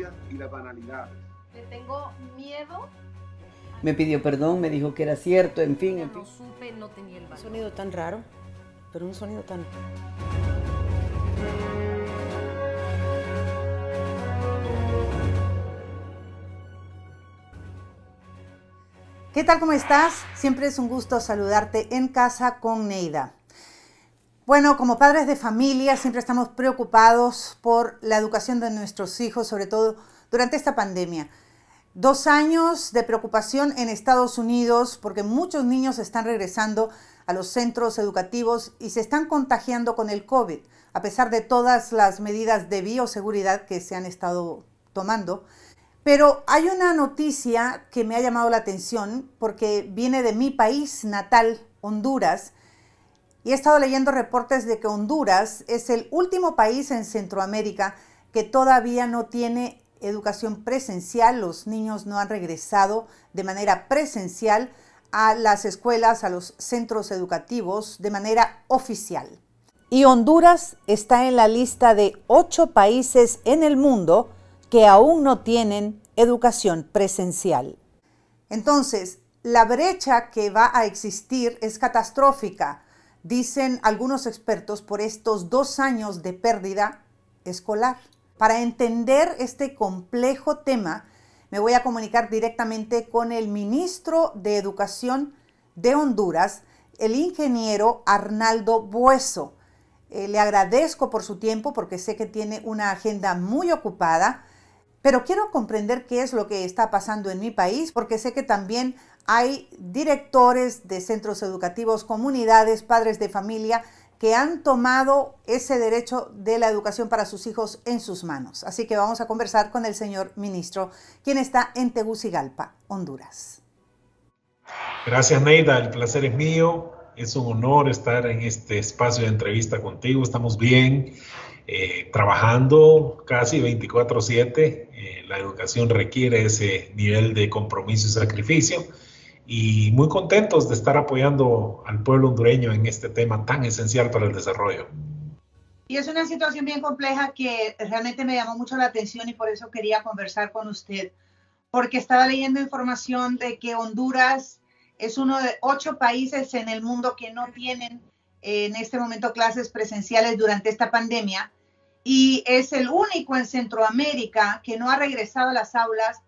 noticias y las banalidades. Le tengo miedo. Me pidió perdón, me dijo que era cierto, en fin. No supe, no tenía el valor. Un sonido tan raro, pero un sonido tan... ¿Qué tal? ¿Cómo estás? Siempre es un gusto saludarte en casa con Neida. Bueno, como padres de familia siempre estamos preocupados por la educación de nuestros hijos, sobre todo durante esta pandemia. 2 años de preocupación en Estados Unidos porque muchos niños están regresando a los centros educativos y se están contagiando con el COVID, a pesar de todas las medidas de bioseguridad que se han estado tomando. Pero hay una noticia que me ha llamado la atención porque viene de mi país natal, Honduras, y he estado leyendo reportes de que Honduras es el último país en Centroamérica que todavía no tiene educación presencial. Los niños no han regresado de manera presencial a las escuelas, a los centros educativos de manera oficial. Y Honduras está en la lista de 8 países en el mundo que aún no tienen educación presencial. Entonces, la brecha que va a existir es catastrófica, dicen algunos expertos, por estos 2 años de pérdida escolar. Para entender este complejo tema, me voy a comunicar directamente con el ministro de Educación de Honduras, el ingeniero Arnaldo Bueso. Le agradezco por su tiempo porque sé que tiene una agenda muy ocupada, pero quiero comprender qué es lo que está pasando en mi país, porque sé que también hay directores de centros educativos, comunidades, padres de familia, que han tomado ese derecho de la educación para sus hijos en sus manos. Así que vamos a conversar con el señor ministro, quien está en Tegucigalpa, Honduras. Gracias, Neida. El placer es mío. Es un honor estar en este espacio de entrevista contigo. Estamos bien, trabajando casi 24/7. La educación requiere ese nivel de compromiso y sacrificio. Y muy contentos de estar apoyando al pueblo hondureño en este tema tan esencial para el desarrollo. Y es una situación bien compleja que realmente me llamó mucho la atención y por eso quería conversar con usted, porque estaba leyendo información de que Honduras es uno de 8 países en el mundo que no tienen en este momento clases presenciales durante esta pandemia y es el único en Centroamérica que no ha regresado a las aulas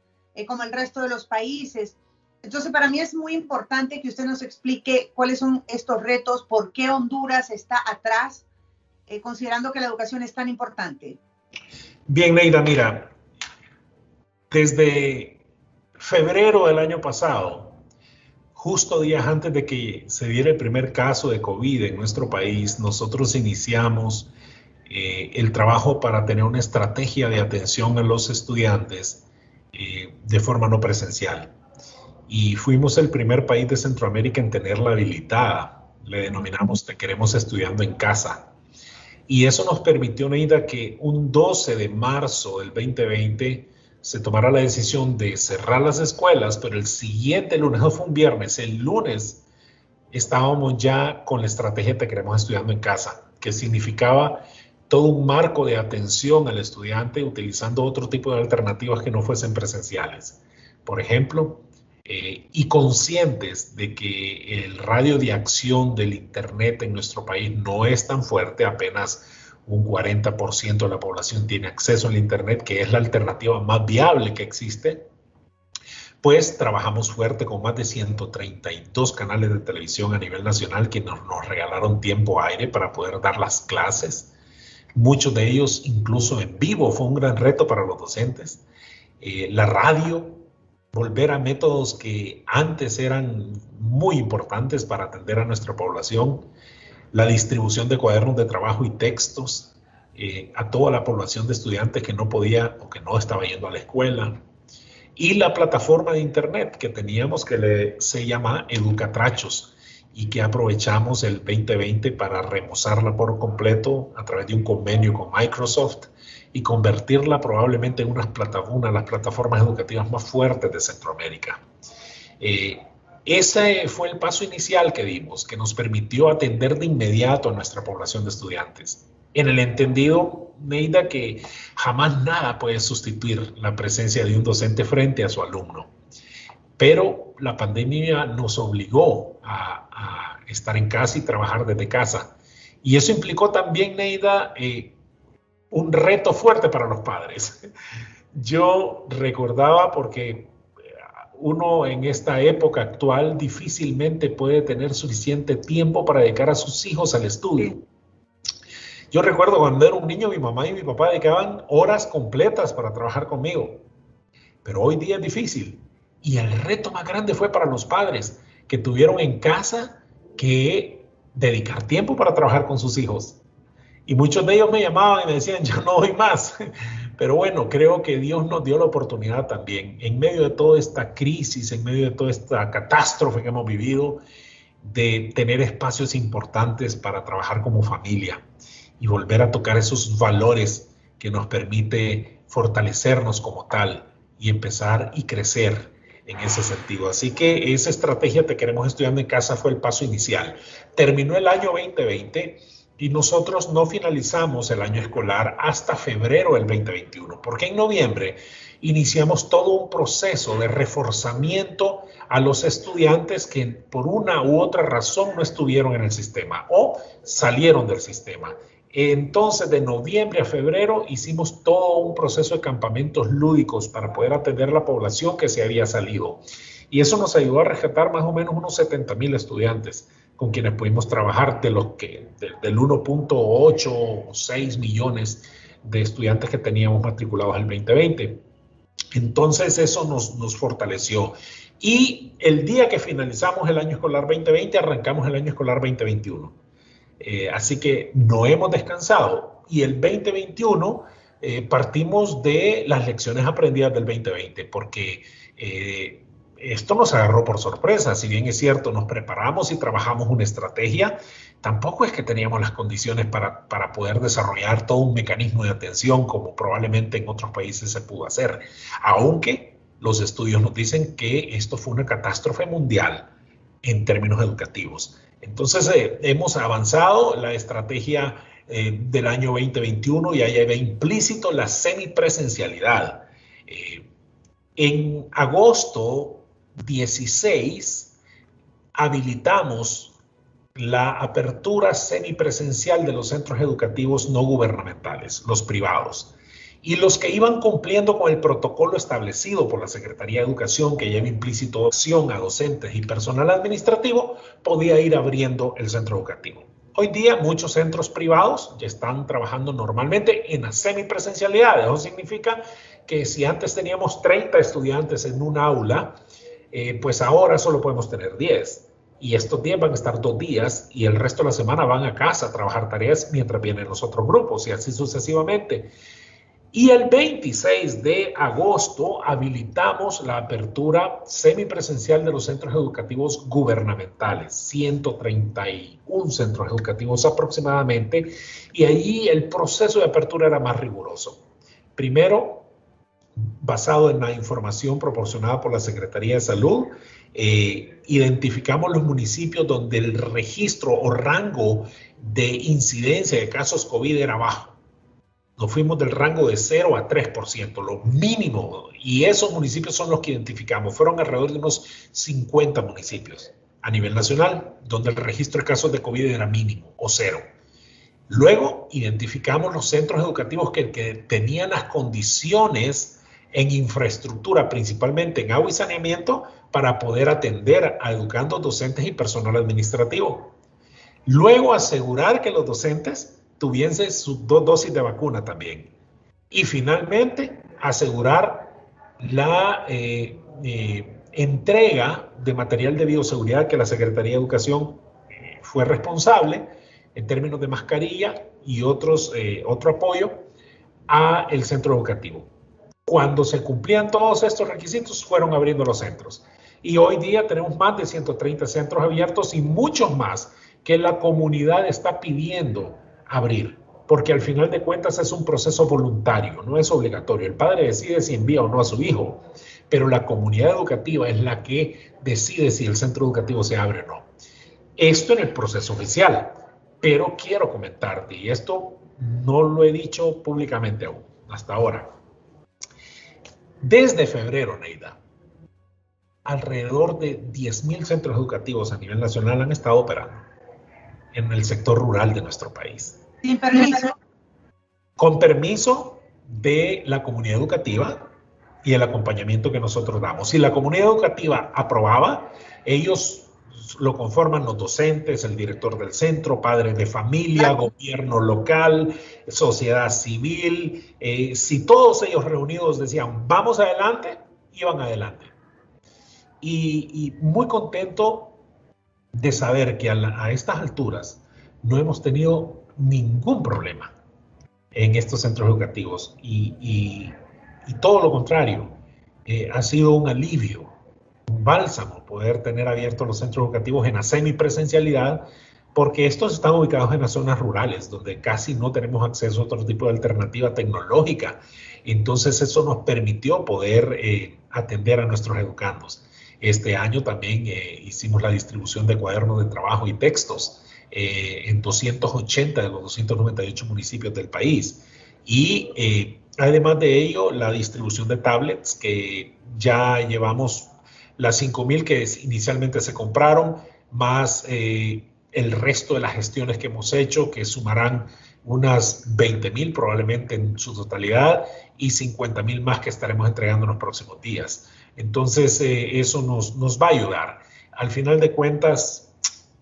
como el resto de los países. Entonces, para mí es muy importante que usted nos explique cuáles son estos retos, por qué Honduras está atrás, considerando que la educación es tan importante. Bien, Neida, mira, desde febrero del año pasado, justo días antes de que se diera el primer caso de COVID en nuestro país, nosotros iniciamos el trabajo para tener una estrategia de atención a los estudiantes de forma no presencial. Y fuimos el primer país de Centroamérica en tenerla habilitada. Le denominamos Te Queremos Estudiando en Casa. Y eso nos permitió, Neida, que un 12 de marzo del 2020 se tomara la decisión de cerrar las escuelas, pero el siguiente lunes, no fue un viernes, el lunes estábamos ya con la estrategia Te Queremos Estudiando en Casa, que significaba todo un marco de atención al estudiante utilizando otro tipo de alternativas que no fuesen presenciales. Por ejemplo, y conscientes de que el radio de acción del Internet en nuestro país no es tan fuerte, apenas un 40% de la población tiene acceso al Internet, que es la alternativa más viable que existe, pues trabajamos fuerte con más de 132 canales de televisión a nivel nacional que nos regalaron tiempo aire para poder dar las clases, muchos de ellos incluso en vivo. Fue un gran reto para los docentes. La radio, volver a métodos que antes eran muy importantes para atender a nuestra población, la distribución de cuadernos de trabajo y textos a toda la población de estudiantes que no podía o que no estaba yendo a la escuela, y la plataforma de internet que teníamos que se llama Educatrachos y que aprovechamos el 2020 para remozarla por completo a través de un convenio con Microsoft y convertirla probablemente en una de las plataformas educativas más fuertes de Centroamérica. Ese fue el paso inicial que dimos, que nos permitió atender de inmediato a nuestra población de estudiantes, en el entendido Neida, que jamás nada puede sustituir la presencia de un docente frente a su alumno. Pero la pandemia nos obligó a estar en casa y trabajar desde casa. Y eso implicó también, Neida, un reto fuerte para los padres. Yo recordaba, porque uno en esta época actual difícilmente puede tener suficiente tiempo para dedicar a sus hijos al estudio. Yo recuerdo cuando era un niño, mi mamá y mi papá dedicaban horas completas para trabajar conmigo. Pero hoy día es difícil. Y el reto más grande fue para los padres, que tuvieron en casa que dedicar tiempo para trabajar con sus hijos. Y muchos de ellos me llamaban y me decían, yo no doy más. Pero bueno, creo que Dios nos dio la oportunidad también, en medio de toda esta crisis, en medio de toda esta catástrofe que hemos vivido, de tener espacios importantes para trabajar como familia y volver a tocar esos valores que nos permite fortalecernos como tal y empezar y crecer en ese sentido. Así que esa estrategia Te Queremos Estudiando en Casa fue el paso inicial. Terminó el año 2020 y nosotros no finalizamos el año escolar hasta febrero del 2021, porque en noviembre iniciamos todo un proceso de reforzamiento a los estudiantes que por una u otra razón no estuvieron en el sistema o salieron del sistema. Entonces, de noviembre a febrero hicimos todo un proceso de campamentos lúdicos para poder atender la población que se había salido. Y eso nos ayudó a rescatar más o menos unos 70,000 estudiantes con quienes pudimos trabajar del 1.8 o 6 millones de estudiantes que teníamos matriculados el 2020. Entonces, eso nos fortaleció. Y el día que finalizamos el año escolar 2020, arrancamos el año escolar 2021. Así que no hemos descansado. Y el 2021 partimos de las lecciones aprendidas del 2020, porque esto nos agarró por sorpresa. Si bien es cierto, nos preparamos y trabajamos una estrategia, tampoco es que teníamos las condiciones para poder desarrollar todo un mecanismo de atención como probablemente en otros países se pudo hacer. Aunque los estudios nos dicen que esto fue una catástrofe mundial en términos educativos. Entonces hemos avanzado la estrategia del año 2021 y ahí va implícito la semipresencialidad. En agosto 16 habilitamos la apertura semipresencial de los centros educativos no gubernamentales, los privados. Y los que iban cumpliendo con el protocolo establecido por la Secretaría de Educación, que lleva implícito opción a docentes y personal administrativo, podía ir abriendo el centro educativo. Hoy día muchos centros privados ya están trabajando normalmente en la semipresencialidad. Eso significa que si antes teníamos 30 estudiantes en un aula, pues ahora solo podemos tener 10. Y estos 10 van a estar 2 días y el resto de la semana van a casa a trabajar tareas mientras vienen los otros grupos y así sucesivamente. Y el 26 de agosto habilitamos la apertura semipresencial de los centros educativos gubernamentales, 131 centros educativos aproximadamente, y allí el proceso de apertura era más riguroso. Primero, basado en la información proporcionada por la Secretaría de Salud, identificamos los municipios donde el registro o rango de incidencia de casos COVID era bajo. Nos fuimos del rango de 0 a 3%, lo mínimo, y esos municipios son los que identificamos. Fueron alrededor de unos 50 municipios a nivel nacional, donde el registro de casos de COVID era mínimo o 0. Luego identificamos los centros educativos que tenían las condiciones en infraestructura, principalmente en agua y saneamiento, para poder atender a educandos, docentes y personal administrativo. Luego asegurar que los docentes tuviese sus 2 dosis de vacuna también. Y finalmente, asegurar la entrega de material de bioseguridad que la Secretaría de Educación fue responsable en términos de mascarilla y otro apoyo a el centro educativo. Cuando se cumplían todos estos requisitos, fueron abriendo los centros. Y hoy día tenemos más de 130 centros abiertos y muchos más que la comunidad está pidiendo abrir, porque al final de cuentas es un proceso voluntario, no es obligatorio. El padre decide si envía o no a su hijo, pero la comunidad educativa es la que decide si el centro educativo se abre o no. Esto en el proceso oficial, pero quiero comentarte, y esto no lo he dicho públicamente aún, hasta ahora. Desde febrero, Neida, alrededor de 10.000 centros educativos a nivel nacional han estado operando en el sector rural de nuestro país. Sin permiso. Con permiso de la comunidad educativa y el acompañamiento que nosotros damos. Si la comunidad educativa aprobaba, ellos lo conforman los docentes, el director del centro, padres de familia, gobierno local, sociedad civil. Si todos ellos reunidos decían, vamos adelante, iban adelante. Y muy contento de saber que a estas alturas no hemos tenido ningún problema en estos centros educativos y todo lo contrario, ha sido un alivio, un bálsamo poder tener abiertos los centros educativos en la semipresencialidad, porque estos están ubicados en las zonas rurales donde casi no tenemos acceso a otro tipo de alternativa tecnológica. Entonces eso nos permitió poder atender a nuestros educandos. Este año también hicimos la distribución de cuadernos de trabajo y textos en 280 de los 298 municipios del país. Y además de ello, la distribución de tablets, que ya llevamos las 5.000 que inicialmente se compraron, más el resto de las gestiones que hemos hecho, que sumarán unas 20.000 probablemente en su totalidad, y 50.000 más que estaremos entregando en los próximos días. Entonces, eso nos va a ayudar. Al final de cuentas,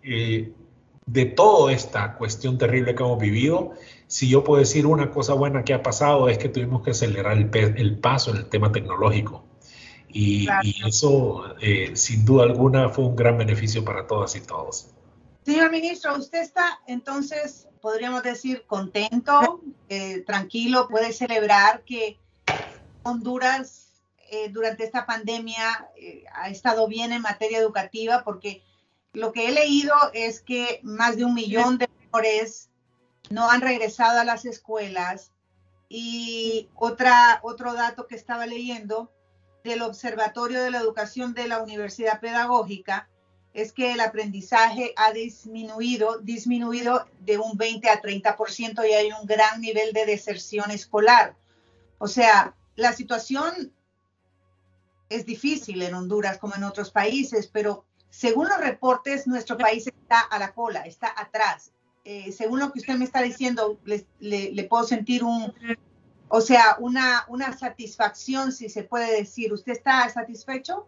de toda esta cuestión terrible que hemos vivido, si yo puedo decir una cosa buena que ha pasado es que tuvimos que acelerar el paso en el tema tecnológico. Y eso, sin duda alguna, fue un gran beneficio para todas y todos. Señor ministro, usted está entonces, podríamos decir, contento, tranquilo, puede celebrar que Honduras durante esta pandemia ha estado bien en materia educativa, porque lo que he leído es que más de 1 millón de menores no han regresado a las escuelas. Y otro dato que estaba leyendo del Observatorio de la Educación de la Universidad Pedagógica es que el aprendizaje ha disminuido de un 20 a 30% y hay un gran nivel de deserción escolar. O sea, la situación es difícil en Honduras como en otros países, pero según los reportes, nuestro país está a la cola, está atrás. Según lo que usted me está diciendo, le puedo sentir una satisfacción, si se puede decir. ¿Usted está satisfecho?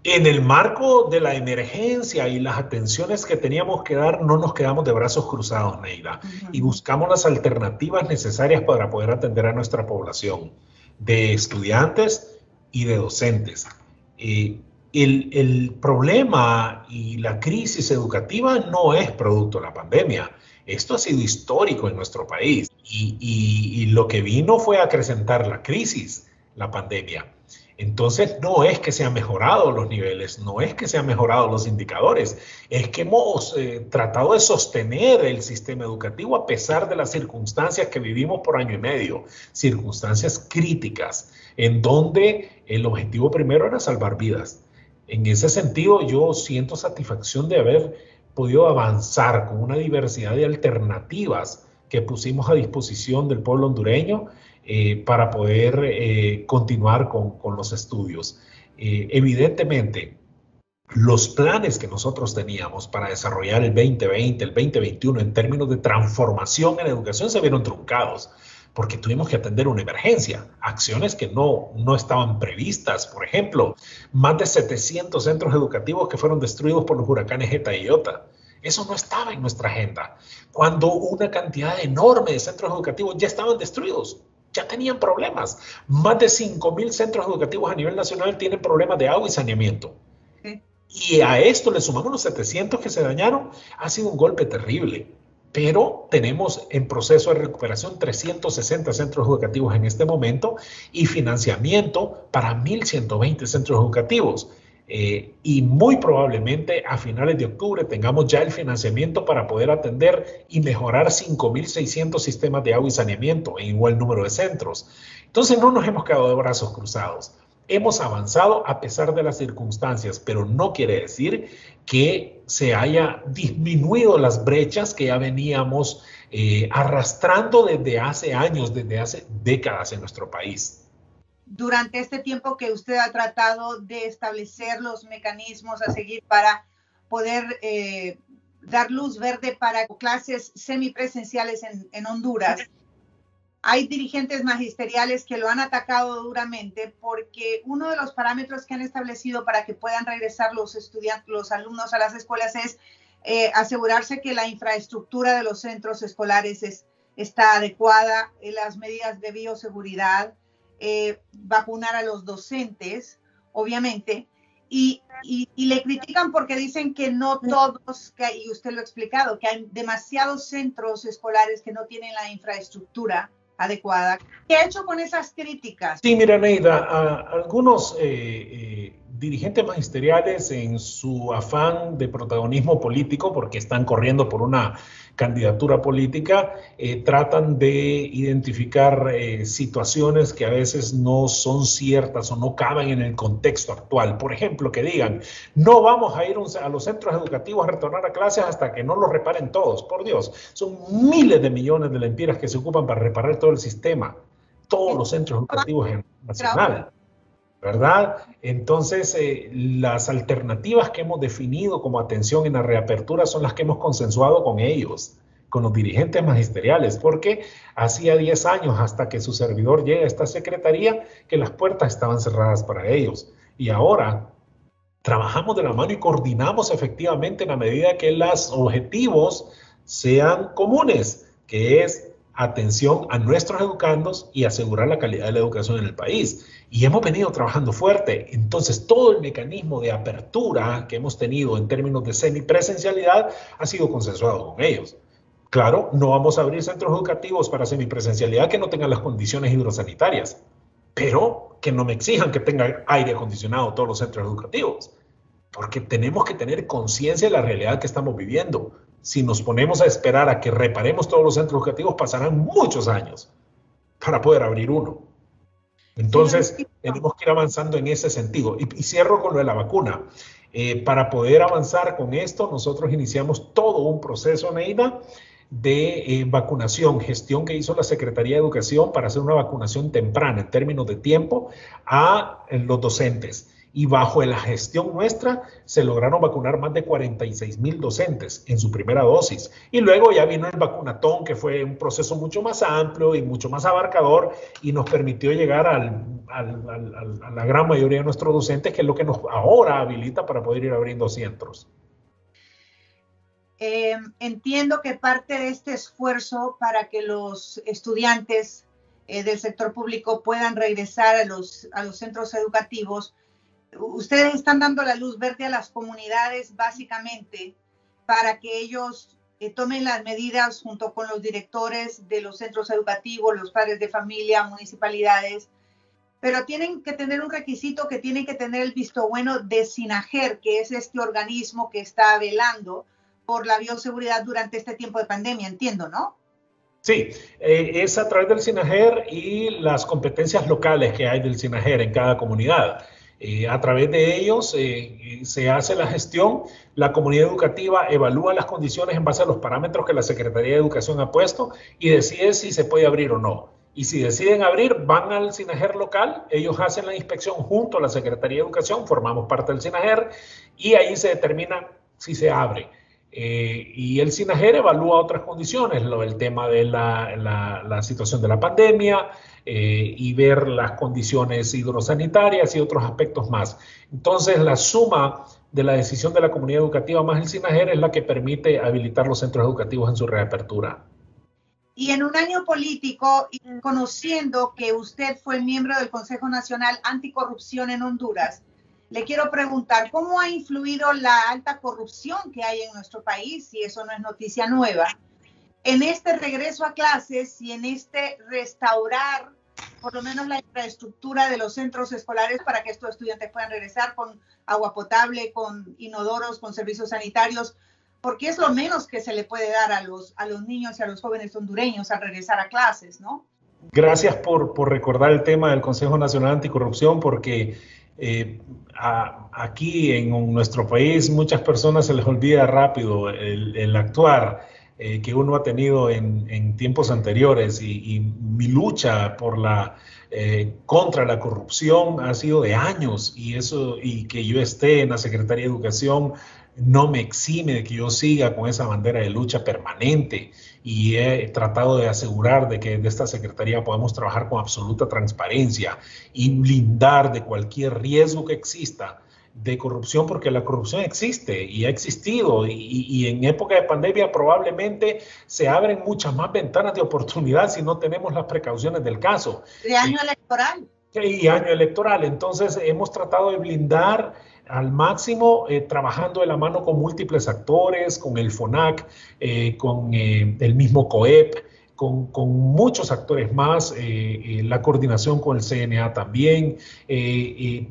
En el marco de la emergencia y las atenciones que teníamos que dar, no nos quedamos de brazos cruzados, Neida, y buscamos las alternativas necesarias para poder atender a nuestra población de estudiantes y de docentes. El problema y la crisis educativa no es producto de la pandemia. Esto ha sido histórico en nuestro país y lo que vino fue a acrecentar la crisis, la pandemia. Entonces no es que se han mejorado los niveles, no es que se han mejorado los indicadores, es que hemos tratado de sostener el sistema educativo a pesar de las circunstancias que vivimos por 1 año y medio, circunstancias críticas, en donde el objetivo primero era salvar vidas. En ese sentido, yo siento satisfacción de haber podido avanzar con una diversidad de alternativas que pusimos a disposición del pueblo hondureño para poder continuar con los estudios. Evidentemente, los planes que nosotros teníamos para desarrollar el 2020, el 2021 en términos de transformación en la educación se vieron truncados, porque tuvimos que atender una emergencia, acciones que no estaban previstas. Por ejemplo, más de 700 centros educativos que fueron destruidos por los huracanes Eta y Iota. Eso no estaba en nuestra agenda. Cuando una cantidad enorme de centros educativos ya estaban destruidos, ya tenían problemas. Más de 5.000 centros educativos a nivel nacional tienen problemas de agua y saneamiento. Y a esto le sumamos los 700 que se dañaron. Ha sido un golpe terrible. Pero tenemos en proceso de recuperación 360 centros educativos en este momento y financiamiento para 1.120 centros educativos. Y muy probablemente a finales de octubre tengamos ya el financiamiento para poder atender y mejorar 5.600 sistemas de agua y saneamiento en igual número de centros. Entonces no nos hemos quedado de brazos cruzados. Hemos avanzado a pesar de las circunstancias, pero no quiere decir que se haya disminuido las brechas que ya veníamos arrastrando desde hace años, desde hace décadas en nuestro país. Durante este tiempo que usted ha tratado de establecer los mecanismos a seguir para poder dar luz verde para clases semipresenciales en Honduras, hay dirigentes magisteriales que lo han atacado duramente porque uno de los parámetros que han establecido para que puedan regresar los alumnos a las escuelas es asegurarse que la infraestructura de los centros escolares está adecuada, las medidas de bioseguridad, vacunar a los docentes, obviamente, y le critican porque dicen que no todos, y usted lo ha explicado, que hay demasiados centros escolares que no tienen la infraestructura adecuada. ¿Qué ha hecho con esas críticas? Sí, mira, Neida, algunos dirigentes magisteriales en su afán de protagonismo político, porque están corriendo por una candidatura política, tratan de identificar situaciones que a veces no son ciertas o no caben en el contexto actual. Por ejemplo, que digan, no vamos a ir a los centros educativos a retornar a clases hasta que no los reparen todos. Por Dios, son miles de millones de lempiras que se ocupan para reparar todo el sistema, todos los centros educativos nacionales, ¿verdad? Entonces, las alternativas que hemos definido como atención en la reapertura son las que hemos consensuado con ellos, con los dirigentes magisteriales, porque hacía 10 años, hasta que su servidor llegue a esta secretaría, que las puertas estaban cerradas para ellos. Y ahora trabajamos de la mano y coordinamos efectivamente en la medida que los objetivos sean comunes, que es atención a nuestros educandos y asegurar la calidad de la educación en el país. Y hemos venido trabajando fuerte. Entonces, todo el mecanismo de apertura que hemos tenido en términos de semipresencialidad ha sido consensuado con ellos. Claro, no vamos a abrir centros educativos para semipresencialidad que no tengan las condiciones hidrosanitarias, pero que no me exijan que tenga aire acondicionado todos los centros educativos, porque tenemos que tener conciencia de la realidad que estamos viviendo. Si nos ponemos a esperar a que reparemos todos los centros educativos, pasarán muchos años para poder abrir uno. Entonces, tenemos que ir avanzando en ese sentido. Y cierro con lo de la vacuna. Para poder avanzar con esto, nosotros iniciamos todo un proceso, Neida, de vacunación, gestión que hizo la Secretaría de Educación para hacer una vacunación temprana en términos de tiempo a los docentes. Y bajo la gestión nuestra se lograron vacunar más de 46,000 docentes en su primera dosis. Y luego ya vino el vacunatón, que fue un proceso mucho más amplio y mucho más abarcador y nos permitió llegar a la gran mayoría de nuestros docentes, que es lo que nos ahora habilita para poder ir abriendo centros. Entiendo que parte de este esfuerzo para que los estudiantes del sector público puedan regresar a los centros educativos, ustedes están dando la luz verde a las comunidades básicamente para que ellos tomen las medidas junto con los directores de los centros educativos, los padres de familia, municipalidades, pero tienen que tener un requisito que tienen que tener el visto bueno de SINAGER, que es este organismo que está velando por la bioseguridad durante este tiempo de pandemia, entiendo, ¿no? Sí, es a través del SINAGER y las competencias locales que hay del SINAGER en cada comunidad. A través de ellos se hace la gestión, la comunidad educativa evalúa las condiciones en base a los parámetros que la Secretaría de Educación ha puesto y decide si se puede abrir o no. Y si deciden abrir, van al SINAGER local, ellos hacen la inspección junto a la Secretaría de Educación, formamos parte del SINAGER y ahí se determina si se abre. Y el SINAGER evalúa otras condiciones, el tema de la situación de la pandemia y ver las condiciones hidrosanitarias y otros aspectos más. Entonces, la suma de la decisión de la comunidad educativa más el SINAGER es la que permite habilitar los centros educativos en su reapertura. Y en un año político, y conociendo que usted fue miembro del Consejo Nacional Anticorrupción en Honduras, le quiero preguntar, ¿cómo ha influido la alta corrupción que hay en nuestro país, si eso no es noticia nueva, en este regreso a clases y en este restaurar por lo menos la infraestructura de los centros escolares para que estos estudiantes puedan regresar con agua potable, con inodoros, con servicios sanitarios? Porque es lo menos que se le puede dar a los niños y a los jóvenes hondureños al regresar a clases, ¿no? Gracias por recordar el tema del Consejo Nacional Anticorrupción, porque aquí en nuestro país muchas personas se les olvida rápido el actuar que uno ha tenido en tiempos anteriores, y mi lucha por contra la corrupción ha sido de años, y que yo esté en la Secretaría de Educación no me exime de que yo siga con esa bandera de lucha permanente, y he tratado de asegurar de que de esta Secretaría podamos trabajar con absoluta transparencia y blindar de cualquier riesgo que exista de corrupción, porque la corrupción existe y ha existido, y en época de pandemia probablemente se abren muchas más ventanas de oportunidad si no tenemos las precauciones del caso. De año electoral. Y año electoral. Entonces hemos tratado de blindar al máximo, trabajando de la mano con múltiples actores, con el FONAC, con el mismo COEP, con muchos actores más, la coordinación con el CNA también,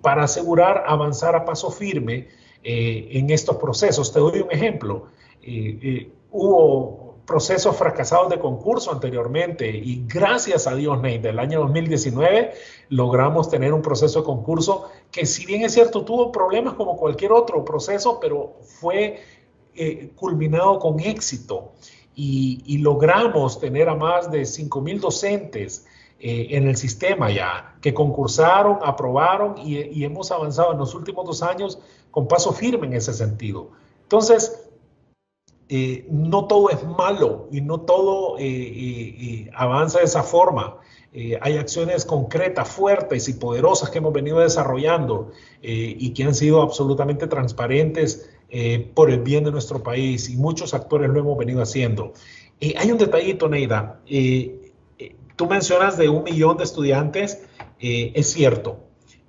para asegurar avanzar a paso firme en estos procesos. Te doy un ejemplo. Hubo procesos fracasados de concurso anteriormente, y gracias a Dios, Neida, del año 2019 logramos tener un proceso de concurso que, si bien es cierto, tuvo problemas como cualquier otro proceso, pero fue culminado con éxito, y logramos tener a más de 5,000 docentes en el sistema ya, que concursaron, aprobaron, y hemos avanzado en los últimos 2 años con paso firme en ese sentido. Entonces, no todo es malo y no todo avanza de esa forma. Hay acciones concretas, fuertes y poderosas que hemos venido desarrollando, y que han sido absolutamente transparentes por el bien de nuestro país, y muchos actores lo hemos venido haciendo. Hay un detallito, Neida. Tú mencionas de 1 millón de estudiantes. Es cierto.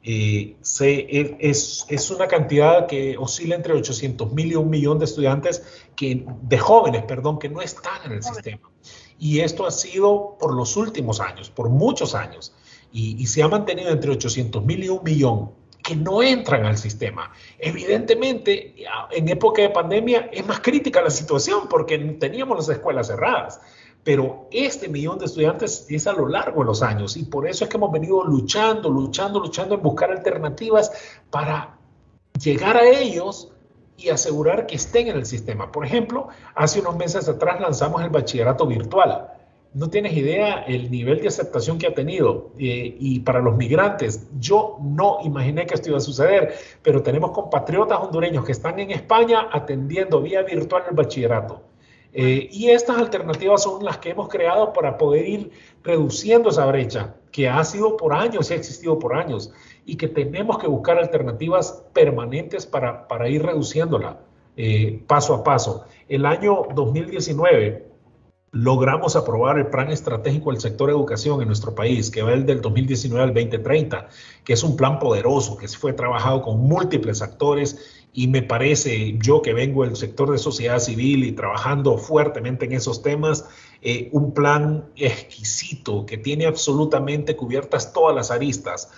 Es una cantidad que oscila entre 800,000 y 1 millón de estudiantes, de jóvenes, que no están en el sistema. Y esto ha sido por los últimos años, por muchos años. Y se ha mantenido entre 800,000 y 1 millón que no entran al sistema. Evidentemente, en época de pandemia es más crítica la situación, porque teníamos las escuelas cerradas. Pero este millón de estudiantes es a lo largo de los años, y por eso es que hemos venido luchando en buscar alternativas para llegar a ellos y asegurar que estén en el sistema. Por ejemplo, hace unos meses atrás lanzamos el bachillerato virtual. No tienes idea el nivel de aceptación que ha tenido, y para los migrantes. Yo no imaginé que esto iba a suceder, pero tenemos compatriotas hondureños que están en España atendiendo vía virtual el bachillerato. Y estas alternativas son las que hemos creado para poder ir reduciendo esa brecha que ha sido por años y ha existido por años, y que tenemos que buscar alternativas permanentes para ir reduciéndola paso a paso. El año 2019 logramos aprobar el Plan Estratégico del Sector Educación en nuestro país, que va del 2019 al 2030, que es un plan poderoso que fue trabajado con múltiples actores. Y me parece, yo que vengo del sector de sociedad civil y trabajando fuertemente en esos temas, un plan exquisito que tiene absolutamente cubiertas todas las aristas.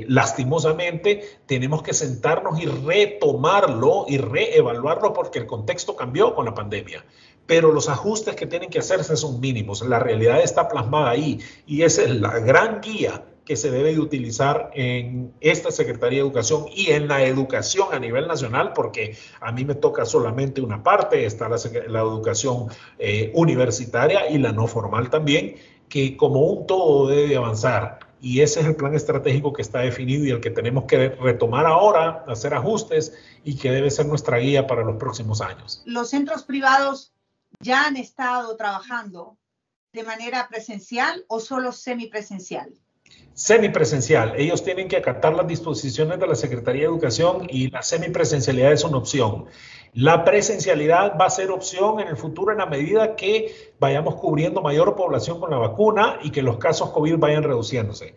Lastimosamente, tenemos que sentarnos y retomarlo y reevaluarlo, porque el contexto cambió con la pandemia. Pero los ajustes que tienen que hacerse son mínimos. La realidad está plasmada ahí, y esa es la gran guía que se debe de utilizar en esta Secretaría de Educación y en la educación a nivel nacional, porque a mí me toca solamente una parte. Está la educación universitaria y la no formal también, que como un todo debe avanzar. Y ese es el plan estratégico que está definido y el que tenemos que retomar ahora, hacer ajustes, y que debe ser nuestra guía para los próximos años. ¿Los centros privados ya han estado trabajando de manera presencial o solo semipresencial? Semipresencial. Ellos tienen que acatar las disposiciones de la Secretaría de Educación, y la semipresencialidad es una opción. La presencialidad va a ser opción en el futuro en la medida que vayamos cubriendo mayor población con la vacuna y que los casos COVID vayan reduciéndose.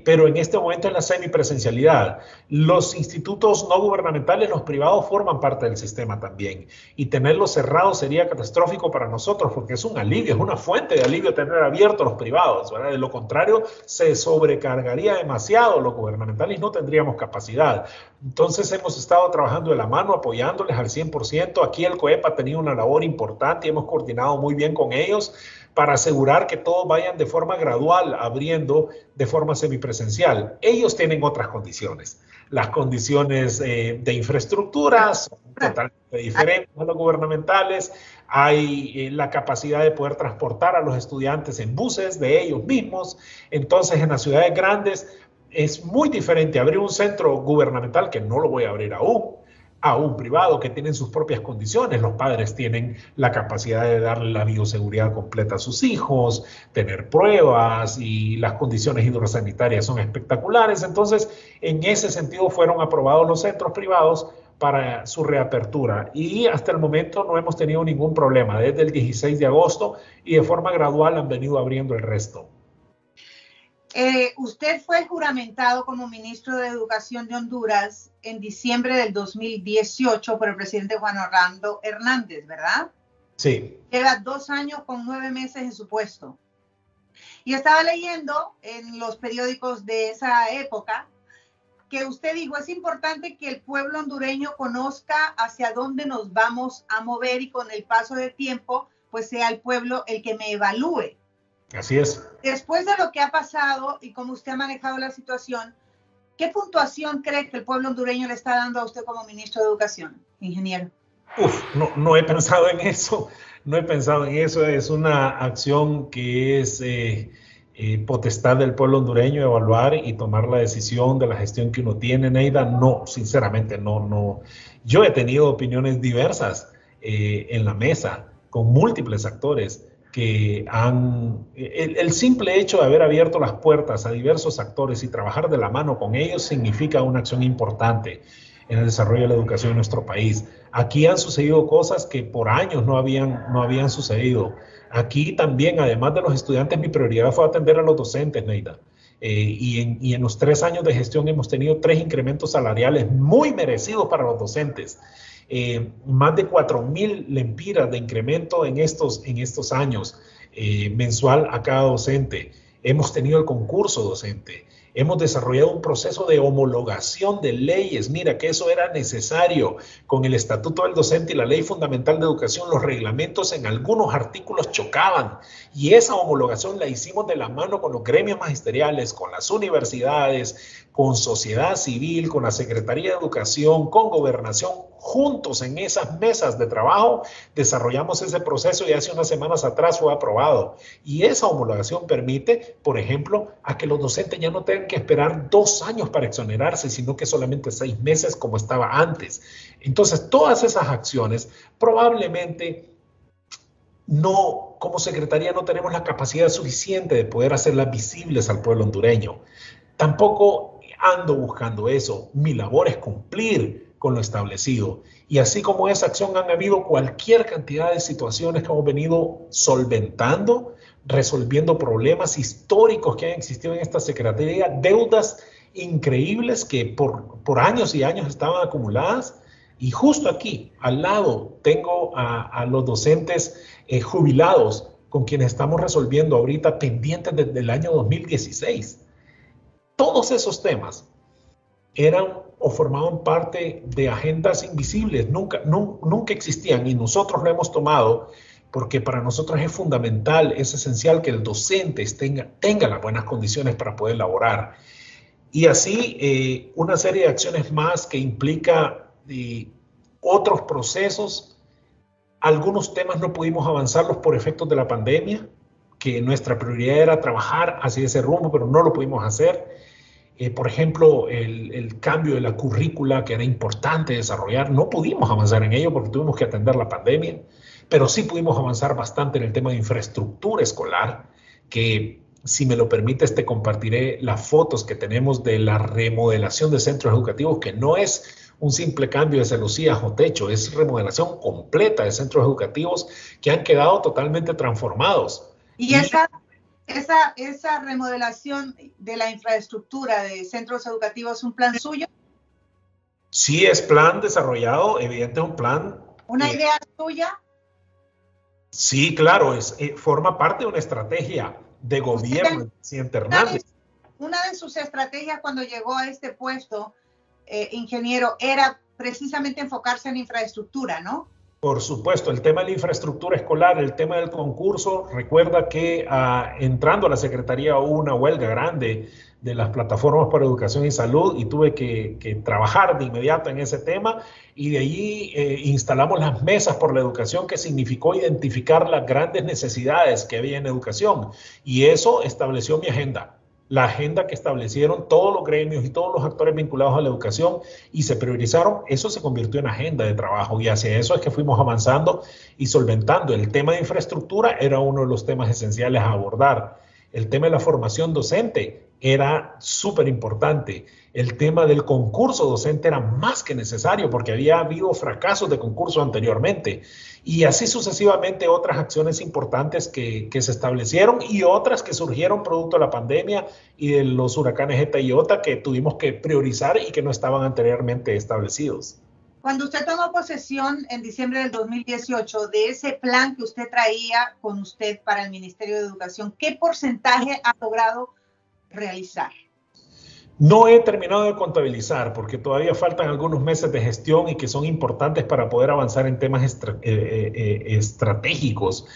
Pero en este momento es la semipresencialidad. Los institutos no gubernamentales, los privados, forman parte del sistema también. Y tenerlos cerrados sería catastrófico para nosotros, porque es un alivio, es una fuente de alivio tener abiertos los privados, ¿verdad? De lo contrario, se sobrecargaría demasiado los gubernamentales y no tendríamos capacidad. Entonces hemos estado trabajando de la mano, apoyándoles, al 100%. Aquí el COEP ha tenido una labor importante y hemos coordinado muy bien con ellos para asegurar que todos vayan de forma gradual abriendo de forma semipresencial. Ellos tienen otras condiciones. Las condiciones de infraestructura son totalmente diferentes a las gubernamentales. Hay la capacidad de poder transportar a los estudiantes en buses de ellos mismos. Entonces, en las ciudades grandes es muy diferente abrir un centro gubernamental, que no lo voy a abrir aún, a un privado que tienen sus propias condiciones. Los padres tienen la capacidad de darle la bioseguridad completa a sus hijos, tener pruebas, y las condiciones hidrosanitarias son espectaculares. Entonces, en ese sentido fueron aprobados los centros privados para su reapertura, y hasta el momento no hemos tenido ningún problema desde el 16 de agosto, y de forma gradual han venido abriendo el resto. Usted fue juramentado como ministro de Educación de Honduras en diciembre del 2018 por el presidente Juan Orlando Hernández, ¿verdad? Sí. Lleva 2 años con 9 meses en su puesto. Y estaba leyendo en los periódicos de esa época que usted dijo: es importante que el pueblo hondureño conozca hacia dónde nos vamos a mover, y con el paso del tiempo, pues sea el pueblo el que me evalúe. Así es. Después de lo que ha pasado y cómo usted ha manejado la situación, ¿qué puntuación cree que el pueblo hondureño le está dando a usted como ministro de Educación, ingeniero? No he pensado en eso. No he pensado en eso. Es una acción que es potestad del pueblo hondureño evaluar y tomar la decisión de la gestión que uno tiene, Neida. No, sinceramente, no. Yo he tenido opiniones diversas en la mesa con múltiples actores que han, el simple hecho de haber abierto las puertas a diversos actores y trabajar de la mano con ellos significa una acción importante en el desarrollo de la educación en nuestro país. Aquí han sucedido cosas que por años no habían sucedido. Aquí también, además de los estudiantes, mi prioridad fue atender a los docentes, Neida. Y en los 3 años de gestión hemos tenido 3 incrementos salariales muy merecidos para los docentes. Más de 4,000 lempiras de incremento en estos años mensual a cada docente. Hemos tenido el concurso docente. Hemos desarrollado un proceso de homologación de leyes. Mira que eso era necesario con el Estatuto del Docente y la Ley Fundamental de Educación. Los reglamentos en algunos artículos chocaban, y esa homologación la hicimos de la mano con los gremios magisteriales, con las universidades, con sociedad civil, con la Secretaría de Educación, con Gobernación. Juntos en esas mesas de trabajo desarrollamos ese proceso, y hace unas semanas atrás fue aprobado. Y esa homologación permite, por ejemplo, a que los docentes ya no tengan que esperar 2 años para exonerarse, sino que solamente 6 meses como estaba antes. Entonces, todas esas acciones probablemente no, como Secretaría no tenemos la capacidad suficiente de poder hacerlas visibles al pueblo hondureño. Tampoco ando buscando eso. Mi labor es cumplir con lo establecido. Y así como esa acción, han habido cualquier cantidad de situaciones que hemos venido solventando, resolviendo problemas históricos que han existido en esta Secretaría, deudas increíbles que por años y años estaban acumuladas. Y justo aquí, al lado, tengo a los docentes jubilados con quienes estamos resolviendo ahorita pendientes desde el año 2016. Todos esos temas eran o formaban parte de agendas invisibles, nunca existían, y nosotros lo hemos tomado porque para nosotros es fundamental, es esencial que el docente tenga las buenas condiciones para poder laborar. Y así una serie de acciones más que implica otros procesos. Algunos temas no pudimos avanzarlos por efectos de la pandemia, que nuestra prioridad era trabajar hacia ese rumbo, pero no lo pudimos hacer. Por ejemplo, el cambio de la currícula, que era importante desarrollar, no pudimos avanzar en ello porque tuvimos que atender la pandemia, pero sí pudimos avanzar bastante en el tema de infraestructura escolar, que si me lo permites te compartiré las fotos que tenemos de la remodelación de centros educativos, que no es un simple cambio de celosías o techo, es remodelación completa de centros educativos que han quedado totalmente transformados. Y esa remodelación de la infraestructura de centros educativos es un plan suyo. Sí, es plan desarrollado, evidentemente un plan. ¿Una idea suya? Sí, claro, forma parte de una estrategia de gobierno del presidente Hernández. Una de sus estrategias cuando llegó a este puesto, ingeniero, era precisamente enfocarse en infraestructura, ¿no? Por supuesto, el tema de la infraestructura escolar, el tema del concurso, recuerda que entrando a la Secretaría hubo una huelga grande de las plataformas para educación y salud y tuve que trabajar de inmediato en ese tema y de allí instalamos las mesas por la educación, que significó identificar las grandes necesidades que había en educación, y eso estableció mi agenda. La agenda que establecieron todos los gremios y todos los actores vinculados a la educación y se priorizaron, eso se convirtió en agenda de trabajo y hacia eso es que fuimos avanzando y solventando. El tema de infraestructura era uno de los temas esenciales a abordar. El tema de la formación docente era súper importante. El tema del concurso docente era más que necesario porque había habido fracasos de concurso anteriormente. Y así sucesivamente otras acciones importantes que se establecieron y otras que surgieron producto de la pandemia y de los huracanes Eta y Iota que tuvimos que priorizar y que no estaban anteriormente establecidos. Cuando usted tomó posesión en diciembre del 2018 de ese plan que usted traía con usted para el Ministerio de Educación, ¿qué porcentaje ha logrado realizar? No he terminado de contabilizar porque todavía faltan algunos meses de gestión y que son importantes para poder avanzar en temas estratégicos.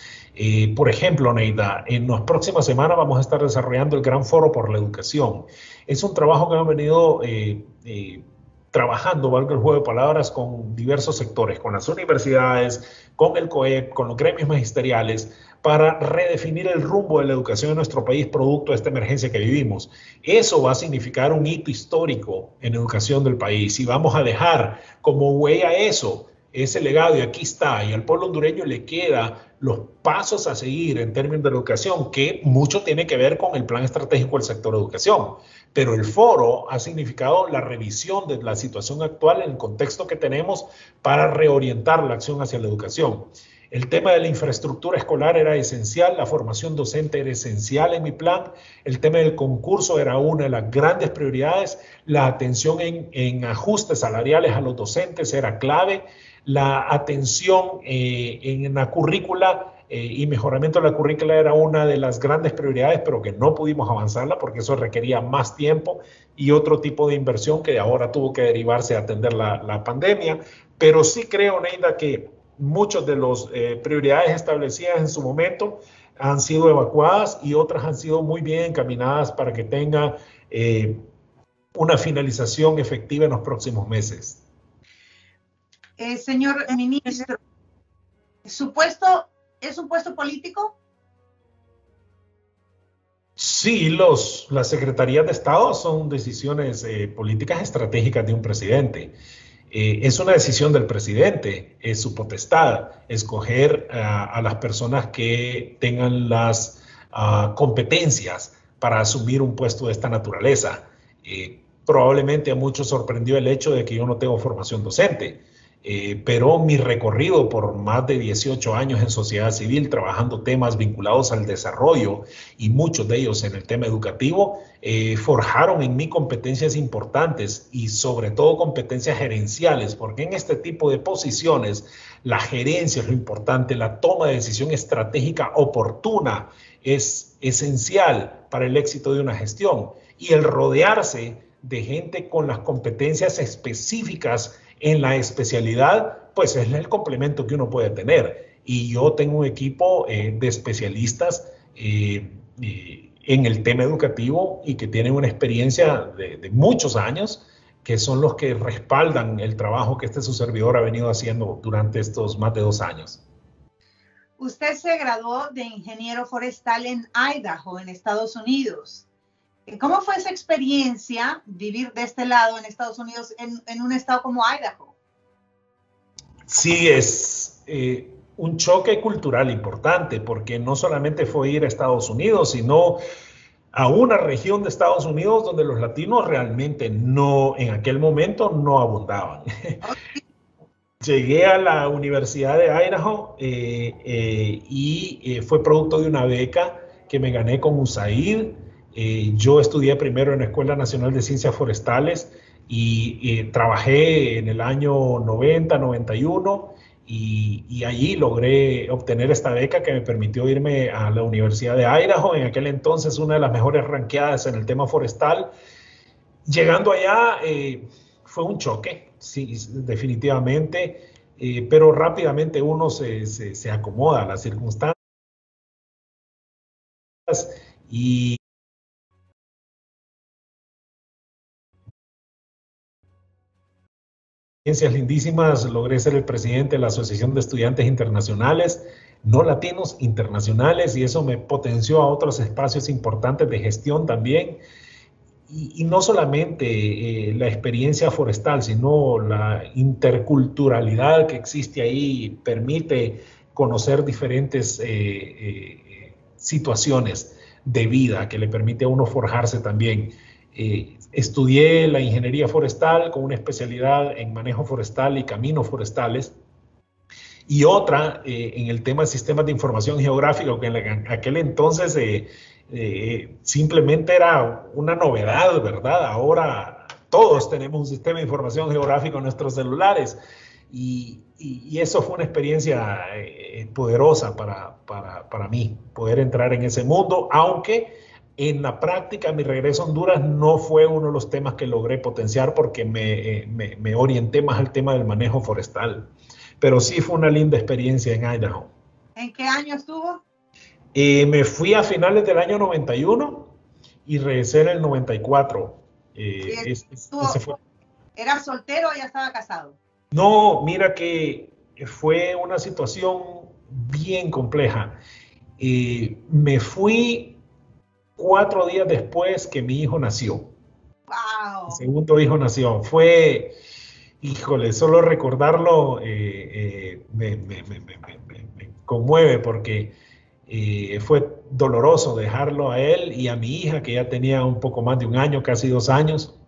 Por ejemplo, Neida, en las próximas semanas vamos a estar desarrollando el Gran Foro por la Educación. Es un trabajo que hemos venido trabajando, valga el juego de palabras, con diversos sectores, con las universidades, con el COEP, con los gremios magisteriales, para redefinir el rumbo de la educación en nuestro país producto de esta emergencia que vivimos. Eso va a significar un hito histórico en educación del país y vamos a dejar como huella eso, ese legado, y aquí está, y al pueblo hondureño le queda los pasos a seguir en términos de educación, que mucho tiene que ver con el plan estratégico del sector de educación. Pero el foro ha significado la revisión de la situación actual en el contexto que tenemos para reorientar la acción hacia la educación. El tema de la infraestructura escolar era esencial, la formación docente era esencial en mi plan, el tema del concurso era una de las grandes prioridades, la atención en ajustes salariales a los docentes era clave, la atención en la currícula y mejoramiento de la currícula era una de las grandes prioridades, pero que no pudimos avanzarla porque eso requería más tiempo y otro tipo de inversión que ahora tuvo que derivarse a atender la pandemia. Pero sí creo, Neida, que muchas de las prioridades establecidas en su momento han sido evacuadas y otras han sido muy bien encaminadas para que tenga una finalización efectiva en los próximos meses. Señor ministro, ¿su puesto es un puesto político? Sí, las secretarías de Estado son decisiones políticas estratégicas de un presidente. Es una decisión del presidente, es su potestad escoger a las personas que tengan las competencias para asumir un puesto de esta naturaleza. Probablemente a muchos sorprendió el hecho de que yo no tengo formación docente. Pero mi recorrido por más de 18 años en sociedad civil, trabajando temas vinculados al desarrollo y muchos de ellos en el tema educativo, forjaron en mí competencias importantes y sobre todo competencias gerenciales, porque en este tipo de posiciones la gerencia es lo importante, la toma de decisión estratégica oportuna es esencial para el éxito de una gestión y el rodearse de gente con las competencias específicas en la especialidad, pues es el complemento que uno puede tener. Y yo tengo un equipo de especialistas en el tema educativo y que tienen una experiencia de muchos años, que son los que respaldan el trabajo que su servidor ha venido haciendo durante estos más de 2 años. Usted se graduó de ingeniero forestal en Idaho, en Estados Unidos. ¿Cómo fue esa experiencia, vivir de este lado en Estados Unidos, en un estado como Idaho? Sí, es un choque cultural importante, porque no solamente fue ir a Estados Unidos, sino a una región de Estados Unidos donde los latinos realmente no, en aquel momento, no abundaban. Llegué a la Universidad de Idaho y fue producto de una beca que me gané con USAID. Yo estudié primero en la Escuela Nacional de Ciencias Forestales y trabajé en el año 90, 91 y allí logré obtener esta beca que me permitió irme a la Universidad de Idaho, en aquel entonces una de las mejores ranqueadas en el tema forestal. Llegando allá fue un choque. sí, definitivamente, pero rápidamente uno se acomoda a las circunstancias y experiencias lindísimas. Logré ser el presidente de la Asociación de Estudiantes Internacionales, no latinos, internacionales, y eso me potenció a otros espacios importantes de gestión también. Y no solamente la experiencia forestal, sino la interculturalidad que existe ahí permite conocer diferentes situaciones de vida que le permite a uno forjarse también. Estudié la ingeniería forestal con una especialidad en manejo forestal y caminos forestales, y otra en el tema de sistemas de información geográfica, que en aquel entonces simplemente era una novedad, ¿verdad? Ahora todos tenemos un sistema de información geográfica en nuestros celulares, y eso fue una experiencia poderosa para mí, poder entrar en ese mundo, aunque en la práctica mi regreso a Honduras no fue uno de los temas que logré potenciar porque me orienté más al tema del manejo forestal. Pero sí fue una linda experiencia en Idaho. ¿En qué año estuvo? Me fui a finales del año 91 y regresé en el 94. Ese fue. ¿Era soltero o ya estaba casado? No, mira que fue una situación bien compleja. Me fui 4 días después que mi hijo nació. ¡Wow! El segundo hijo nació. Fue, híjole, solo recordarlo me conmueve porque fue doloroso dejarlo a él y a mi hija, que ya tenía un poco más de 1 año, casi 2 años.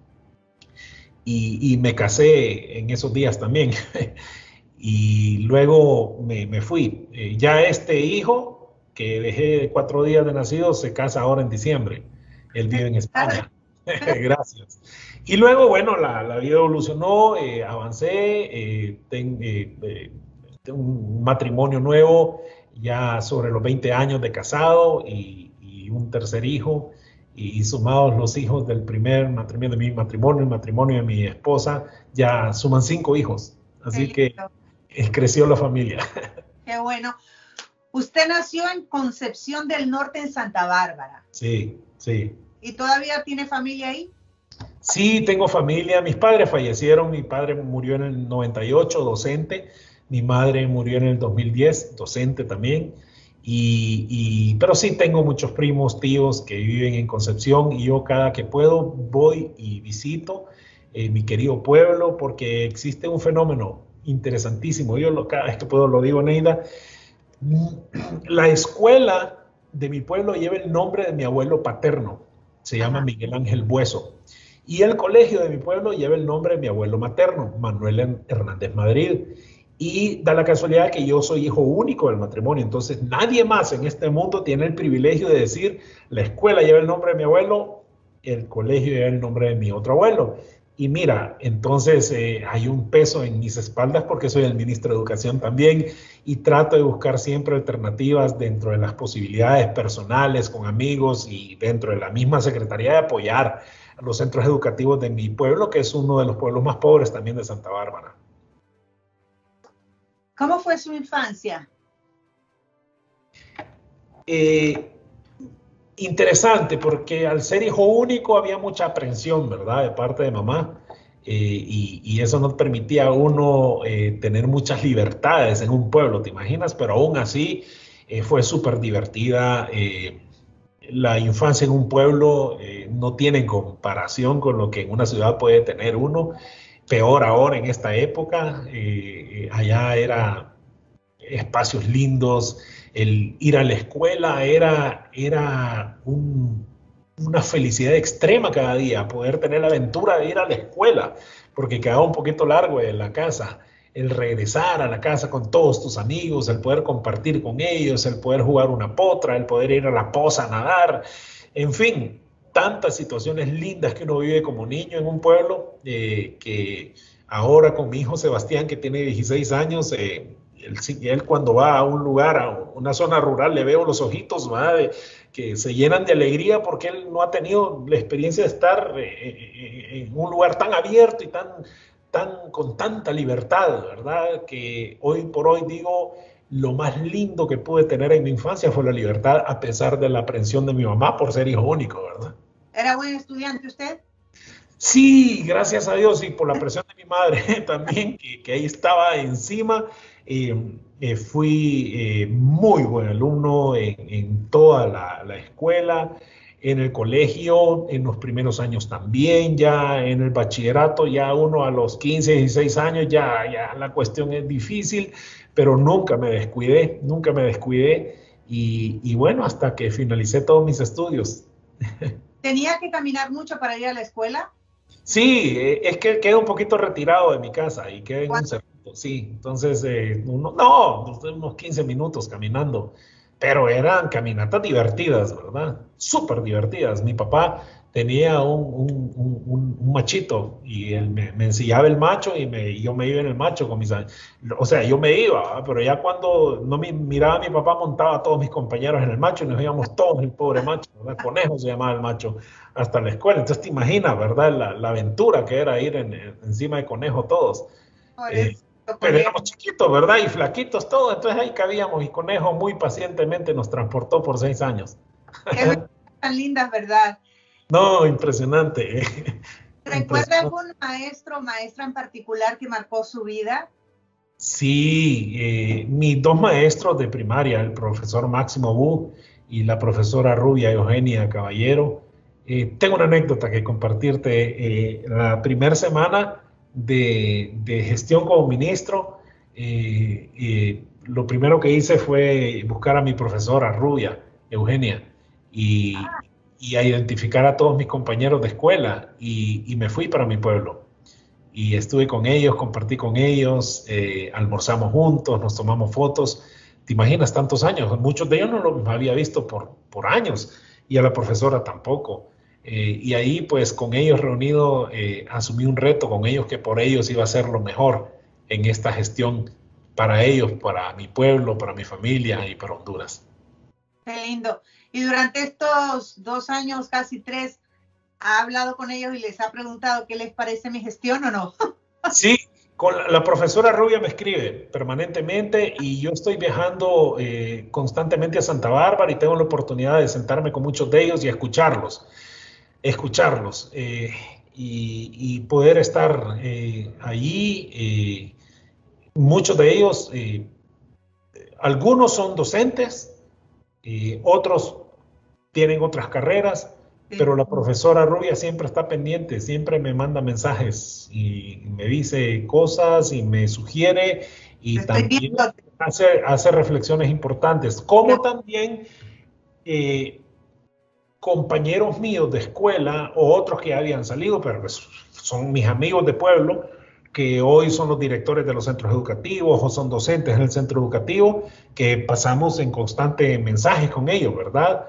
Y me casé en esos días también. Y luego me fui. Ya este hijo, que dejé 4 días de nacido, se casa ahora en diciembre. Él vive en España. Gracias. Y luego, bueno, la vida evolucionó, avancé, tengo un matrimonio nuevo, ya sobre los 20 años de casado y un tercer hijo. Y sumados los hijos del primer matrimonio, de mi matrimonio, el matrimonio de mi esposa, ya suman 5 hijos. Así que creció la familia. Qué bueno. Usted nació en Concepción del Norte, en Santa Bárbara. Sí, sí. ¿Y todavía tiene familia ahí? Sí, tengo familia. Mis padres fallecieron. Mi padre murió en el 98, docente. Mi madre murió en el 2010, docente también. Pero sí tengo muchos primos, tíos que viven en Concepción, y yo cada que puedo voy y visito mi querido pueblo, porque existe un fenómeno interesantísimo. Yo cada vez que puedo lo digo, Neida. La escuela de mi pueblo lleva el nombre de mi abuelo paterno, se llama Miguel Ángel Bueso, y el colegio de mi pueblo lleva el nombre de mi abuelo materno, Manuel Hernández Madrid. Y da la casualidad que yo soy hijo único del matrimonio, entonces nadie más en este mundo tiene el privilegio de decir la escuela lleva el nombre de mi abuelo, el colegio lleva el nombre de mi otro abuelo. Y mira, entonces hay un peso en mis espaldas porque soy el ministro de Educación también, y trato de buscar siempre alternativas dentro de las posibilidades personales, con amigos y dentro de la misma secretaría, de apoyar a los centros educativos de mi pueblo, que es uno de los pueblos más pobres también de Santa Bárbara. ¿Cómo fue su infancia? Interesante, porque al ser hijo único había mucha aprensión, ¿verdad?, de parte de mamá, y eso no permitía a uno tener muchas libertades en un pueblo, ¿te imaginas? Pero aún así fue súper divertida. La infancia en un pueblo no tiene comparación con lo que en una ciudad puede tener uno. Peor ahora en esta época. Allá era espacios lindos, el ir a la escuela era una felicidad extrema cada día, poder tener la aventura de ir a la escuela, porque quedaba un poquito largo de la casa, el regresar a la casa con todos tus amigos, el poder compartir con ellos, el poder jugar una potra, el poder ir a la poza a nadar, en fin, tantas situaciones lindas que uno vive como niño en un pueblo, que ahora con mi hijo Sebastián, que tiene 16 años, él cuando va a un lugar, a una zona rural, le veo los ojitos, ¿verdad?, que se llenan de alegría porque él no ha tenido la experiencia de estar en un lugar tan abierto y con tanta libertad, ¿verdad? Que hoy por hoy digo, lo más lindo que pude tener en mi infancia fue la libertad, a pesar de la aprensión de mi mamá por ser hijo único, ¿verdad? ¿Era buen estudiante usted? Sí, gracias a Dios y por la presión de mi madre también, que ahí estaba encima. Fui muy buen alumno en toda la escuela, en el colegio, en los primeros años también, ya en el bachillerato, ya uno a los 15, 16 años, ya la cuestión es difícil, pero nunca me descuidé, nunca me descuidé y bueno, hasta que finalicé todos mis estudios. ¿Tenía que caminar mucho para ir a la escuela? Sí, es que queda un poquito retirado de mi casa y queda en un cerrito, sí. Entonces, unos 15 minutos caminando, pero eran caminatas divertidas, ¿verdad? Súper divertidas. Mi papá tenía un machito y él me ensillaba el macho y yo me iba en el macho con mis amigos. O sea, yo me iba, ¿verdad? Pero ya cuando no me miraba a mi papá, montaba a todos mis compañeros en el macho y nos íbamos todos en el pobre macho, ¿verdad? Conejo se llamaba el macho, hasta la escuela. Entonces te imaginas, ¿verdad? La aventura que era ir encima de Conejo todos. Pero éramos chiquitos, ¿verdad? Y flaquitos todos. Entonces ahí cabíamos y Conejo muy pacientemente nos transportó por 6 años. Qué tan lindas, ¿verdad? No, impresionante. ¿Recuerda algún maestro o maestra en particular que marcó su vida? Sí, mis 2 maestros de primaria, el profesor Máximo Bu y la profesora Rubia Eugenia Caballero. Tengo una anécdota que compartirte. La primera semana de gestión como ministro, lo primero que hice fue buscar a mi profesora Rubia Eugenia y a identificar a todos mis compañeros de escuela y me fui para mi pueblo. Y estuve con ellos, compartí con ellos, almorzamos juntos, nos tomamos fotos. ¿Te imaginas tantos años? Muchos de ellos no los había visto por años y a la profesora tampoco. Y ahí pues con ellos reunido asumí un reto con ellos que por ellos iba a ser lo mejor en esta gestión para ellos, para mi pueblo, para mi familia y para Honduras. Qué lindo. Y durante estos 2 años, casi 3, ¿ha hablado con ellos y les ha preguntado qué les parece mi gestión o no? Sí, con la profesora Rubia me escribe permanentemente y yo estoy viajando constantemente a Santa Bárbara y tengo la oportunidad de sentarme con muchos de ellos y escucharlos y poder estar allí. Muchos de ellos, algunos son docentes, otros tienen otras carreras, pero la profesora Rubia siempre está pendiente, siempre me manda mensajes y me dice cosas y me sugiere y también hace reflexiones importantes, como también compañeros míos de escuela o otros que habían salido, pero son mis amigos de pueblo, que hoy son los directores de los centros educativos o son docentes en el centro educativo, que pasamos en constante mensajes con ellos, ¿verdad?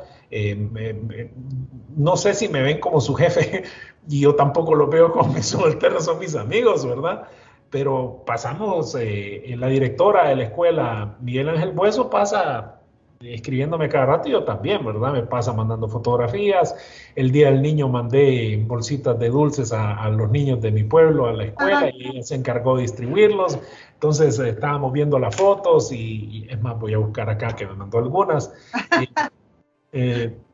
No sé si me ven como su jefe y yo tampoco lo veo como mis subalternos, son mis amigos, ¿verdad? Pero pasamos, la directora de la escuela, Miguel Ángel Bueso, pasa escribiéndome cada rato y yo también, ¿verdad? Me pasa mandando fotografías. El Día del Niño mandé bolsitas de dulces a los niños de mi pueblo, a la escuela, y ella se encargó de distribuirlos. Entonces estábamos viendo las fotos y es más, voy a buscar acá que me mandó algunas.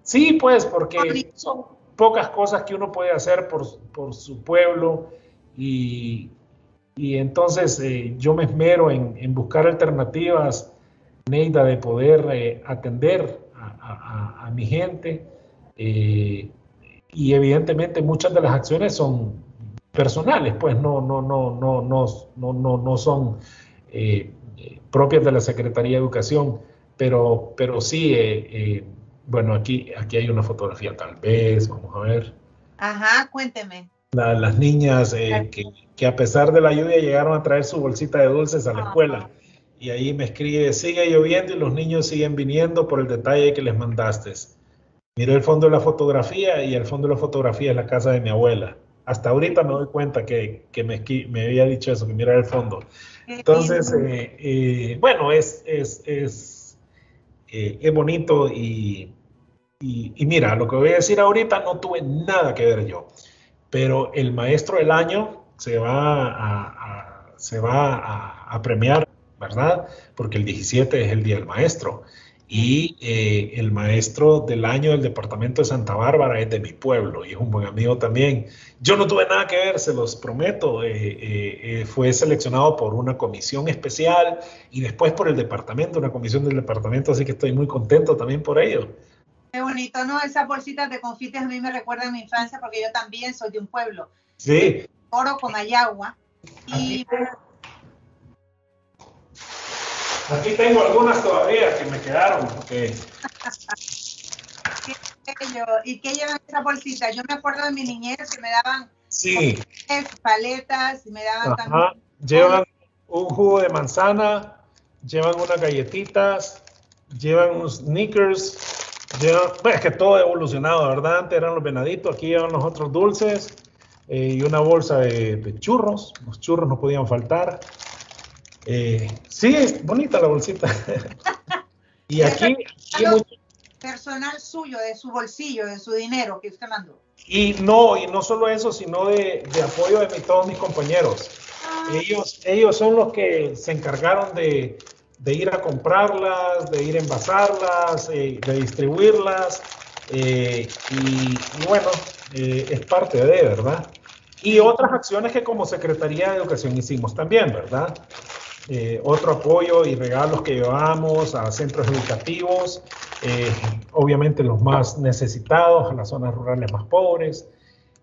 Sí, pues, porque son pocas cosas que uno puede hacer por su pueblo y entonces yo me esmero en buscar alternativas, Neida, de poder atender a mi gente y evidentemente muchas de las acciones son personales, pues no son propias de la Secretaría de Educación, pero sí, bueno, aquí hay una fotografía tal vez, vamos a ver. Ajá, cuénteme. Las niñas que a pesar de la lluvia llegaron a traer su bolsita de dulces a la escuela. Y ahí me escribe, sigue lloviendo y los niños siguen viniendo por el detalle que les mandaste. Miré el fondo de la fotografía y el fondo de la fotografía es la casa de mi abuela. Hasta ahorita me doy cuenta que me había dicho eso, que mirara el fondo. Entonces, bueno, es bonito y mira, lo que voy a decir ahorita no tuve nada que ver yo. Pero el maestro del año a premiar, ¿verdad? Porque el 17 es el Día del Maestro. Y el maestro del año del departamento de Santa Bárbara es de mi pueblo y es un buen amigo también. Yo no tuve nada que ver, se los prometo. Fue seleccionado por una comisión especial y después por el departamento, una comisión del departamento, así que estoy muy contento también por ello. Qué bonito, ¿no? Esas bolsitas de confites a mí me recuerdan a mi infancia porque yo también soy de un pueblo. Sí. Oro con Mayagua. Y aquí tengo algunas todavía que me quedaron. Porque... ¿Y qué llevan esas bolsitas? Yo me acuerdo de mi niñez que me daban sí. Paletas y me daban Ajá. también... Llevan un jugo de manzana, llevan unas galletitas, llevan unos Snickers, bueno, es que todo ha evolucionado, ¿verdad? Antes eran los venaditos, aquí llevan los otros dulces y una bolsa de churros. Los churros no podían faltar. Sí, es bonita la bolsita. Y aquí personal suyo, de su bolsillo, de su dinero que usted mandó. Y no solo eso, sino de apoyo de todos mis compañeros. Ellos son los que se encargaron de ir a comprarlas, de ir a envasarlas, de distribuirlas. Y bueno, es parte de, ¿verdad? Y otras acciones que como Secretaría de Educación hicimos también, ¿verdad? Otro apoyo y regalos que llevamos a centros educativos, obviamente los más necesitados, a las zonas rurales más pobres,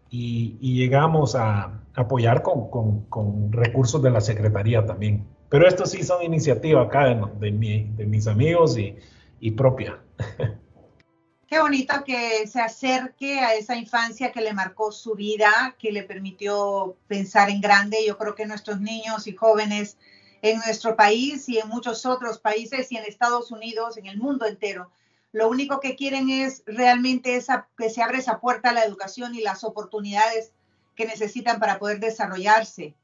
y llegamos a apoyar con recursos de la Secretaría también. Pero esto sí son iniciativas acá de mis amigos y propia. Qué bonito que se acerque a esa infancia que le marcó su vida, que le permitió pensar en grande. Yo creo que nuestros niños y jóvenes en nuestro país y en muchos otros países y en Estados Unidos, en el mundo entero, lo único que quieren es realmente que se abra esa puerta a la educación y las oportunidades que necesitan para poder desarrollarse.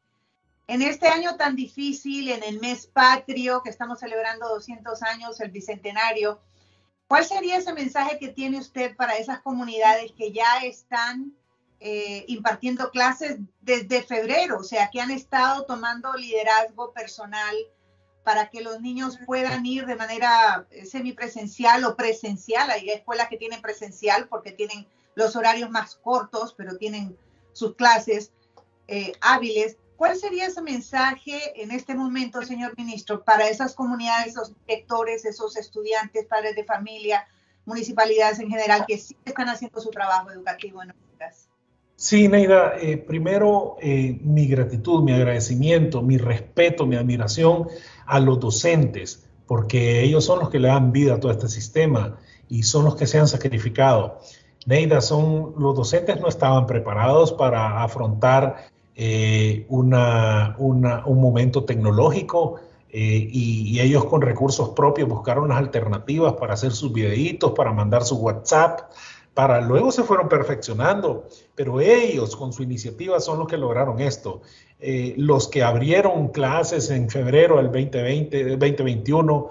En este año tan difícil, en el mes patrio, que estamos celebrando 200 años, el bicentenario, ¿cuál sería ese mensaje que tiene usted para esas comunidades que ya están impartiendo clases desde febrero? O sea, que han estado tomando liderazgo personal para que los niños puedan ir de manera semipresencial o presencial. Hay escuelas que tienen presencial porque tienen los horarios más cortos, pero tienen sus clases hábiles. ¿Cuál sería ese mensaje en este momento, señor ministro, para esas comunidades, esos directores, esos estudiantes, padres de familia, municipalidades en general, que sí están haciendo su trabajo educativo en Honduras? Sí, Neida, primero mi gratitud, mi agradecimiento, mi respeto, mi admiración a los docentes, porque ellos son los que le dan vida a todo este sistema y son los que se han sacrificado. Neida, los docentes no estaban preparados para afrontar un momento tecnológico y ellos con recursos propios buscaron las alternativas para hacer sus videitos, para mandar su WhatsApp, luego se fueron perfeccionando, pero ellos con su iniciativa son los que lograron esto. Los que abrieron clases en febrero del 2021,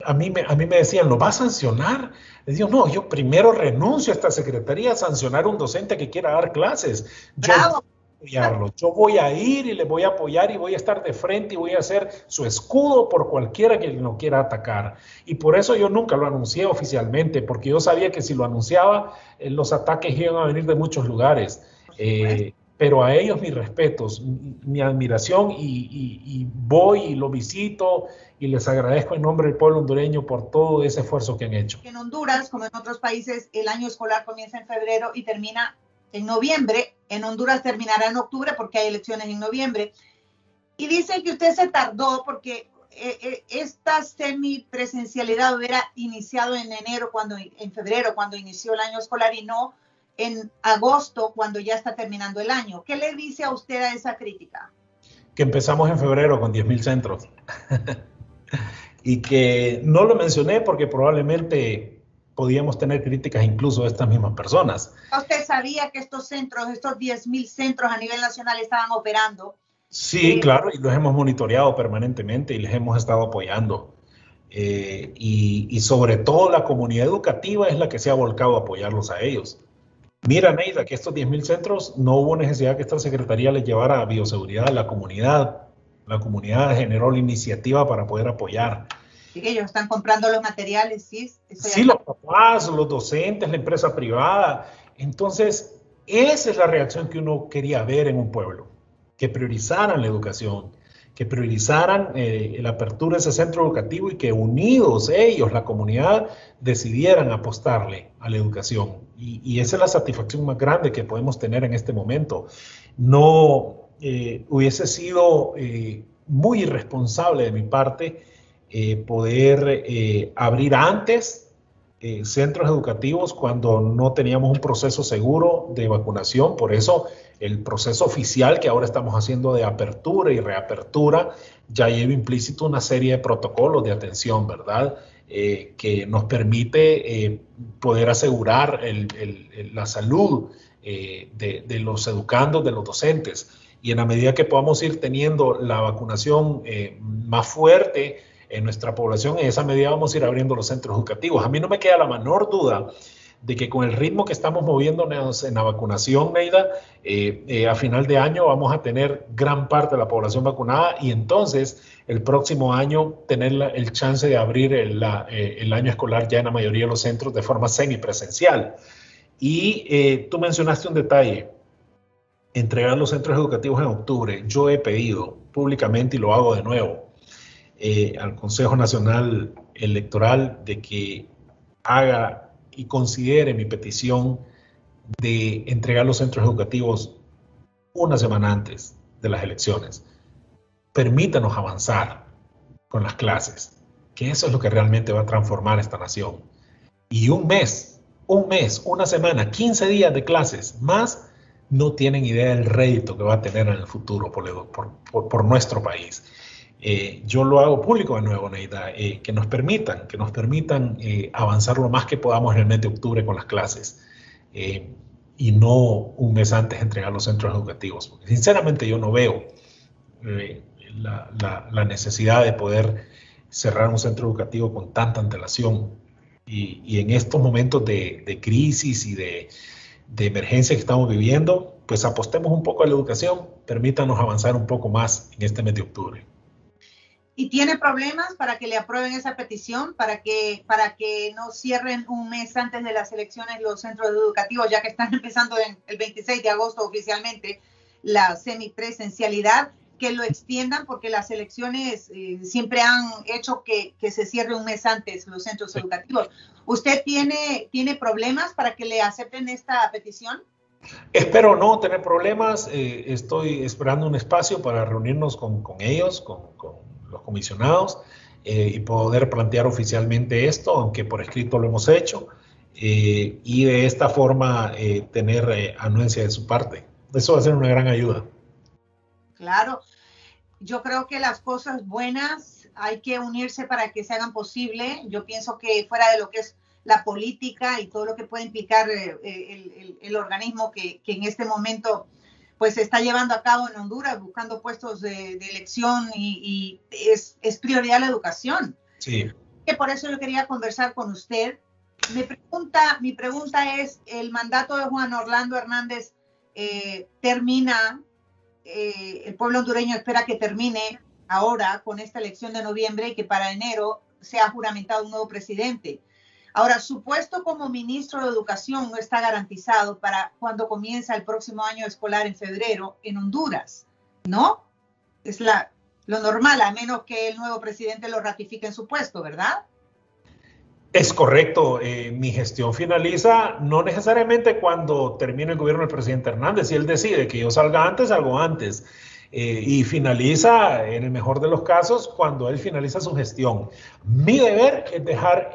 a mí me decían, ¿lo va a sancionar? Les digo, no, yo primero renuncio a esta secretaría a sancionar a un docente que quiera dar clases. Yo voy a ir y le voy a apoyar y voy a estar de frente y voy a ser su escudo por cualquiera que lo quiera atacar. Y por eso yo nunca lo anuncié oficialmente, porque yo sabía que si lo anunciaba, los ataques iban a venir de muchos lugares. Pero a ellos mis respetos, mi admiración y voy y lo visito y les agradezco en nombre del pueblo hondureño por todo ese esfuerzo que han hecho. En Honduras, como en otros países, el año escolar comienza en febrero y termina en noviembre. En Honduras terminará en octubre porque hay elecciones en noviembre. Y dice que usted se tardó porque esta semipresencialidad hubiera iniciado en febrero, cuando inició el año escolar, y no en agosto, cuando ya está terminando el año. ¿Qué le dice a usted a esa crítica? Que empezamos en febrero con 10,000 centros. Y que no lo mencioné porque probablemente podíamos tener críticas incluso de estas mismas personas. ¿Usted sabía que estos 10,000 centros a nivel nacional estaban operando? Sí, claro, y los hemos monitoreado permanentemente y les hemos estado apoyando. Y sobre todo la comunidad educativa es la que se ha volcado a apoyarlos a ellos. Mira, Neida, que estos 10.000 centros no hubo necesidad que esta secretaría les llevara a bioseguridad a la comunidad. La comunidad generó la iniciativa para poder apoyar. Sí, ellos están comprando los materiales, sí. Sí, los papás, los docentes, la empresa privada. Entonces, esa es la reacción que uno quería ver en un pueblo, que priorizaran la educación, que priorizaran la apertura de ese centro educativo y que unidos ellos, la comunidad, decidieran apostarle a la educación. Y esa es la satisfacción más grande que podemos tener en este momento. No hubiese sido muy irresponsable de mi parte poder abrir antes centros educativos cuando no teníamos un proceso seguro de vacunación. Por eso el proceso oficial que ahora estamos haciendo de apertura y reapertura ya lleva implícito una serie de protocolos de atención, ¿verdad? Que nos permite poder asegurar la salud de los educandos, de los docentes. Y en la medida que podamos ir teniendo la vacunación más fuerte en nuestra población, en esa medida vamos a ir abriendo los centros educativos. A mí no me queda la menor duda de que con el ritmo que estamos moviéndonos en la vacunación, Neida, a final de año vamos a tener gran parte de la población vacunada y entonces el próximo año tener el chance de abrir el año escolar ya en la mayoría de los centros de forma semipresencial. Y tú mencionaste un detalle, entregar los centros educativos en octubre. Yo he pedido públicamente, y lo hago de nuevo, al Consejo Nacional Electoral de que haga y considere mi petición de entregar los centros educativos una semana antes de las elecciones. Permítanos avanzar con las clases, que eso es lo que realmente va a transformar esta nación. Y un mes, una semana, 15 días de clases más, no tienen idea del rédito que va a tener en el futuro por nuestro país. Yo lo hago público de nuevo, Neida, que nos permitan avanzar lo más que podamos en el mes de octubre con las clases y no un mes antes entregar los centros educativos. Porque sinceramente yo no veo la necesidad de poder cerrar un centro educativo con tanta antelación y en estos momentos de crisis y de emergencia que estamos viviendo, pues apostemos un poco a la educación, permítanos avanzar un poco más en este mes de octubre. ¿Y tiene problemas para que le aprueben esa petición, para que no cierren un mes antes de las elecciones los centros educativos, ya que están empezando el 26 de agosto oficialmente la semipresencialidad, que lo extiendan porque las elecciones siempre han hecho que se cierre un mes antes los centros educativos? ¿Usted tiene problemas para que le acepten esta petición? Espero no tener problemas. Estoy esperando un espacio para reunirnos con ellos, con los comisionados y poder plantear oficialmente esto, aunque por escrito lo hemos hecho, y de esta forma tener anuencia de su parte. Eso va a ser una gran ayuda. Claro, yo creo que las cosas buenas hay que unirse para que se hagan posible. Yo pienso que fuera de lo que es la política y todo lo que puede implicar el organismo que en este momento pues se está llevando a cabo en Honduras, buscando puestos de elección y es prioridad la educación. Sí. Que por eso yo quería conversar con usted. Mi pregunta es, ¿el mandato de Juan Orlando Hernández termina? El pueblo hondureño espera que termine ahora con esta elección de noviembre y que para enero sea juramentado un nuevo presidente. Ahora, su puesto como ministro de Educación no está garantizado para cuando comienza el próximo año escolar en febrero en Honduras, ¿no? Es lo normal, a menos que el nuevo presidente lo ratifique en su puesto, ¿verdad? Es correcto. Mi gestión finaliza no necesariamente cuando termine el gobierno del presidente Hernández. Si él decide que yo salga antes, salgo antes. Y finaliza, en el mejor de los casos, cuando él finaliza su gestión. Mi deber es dejar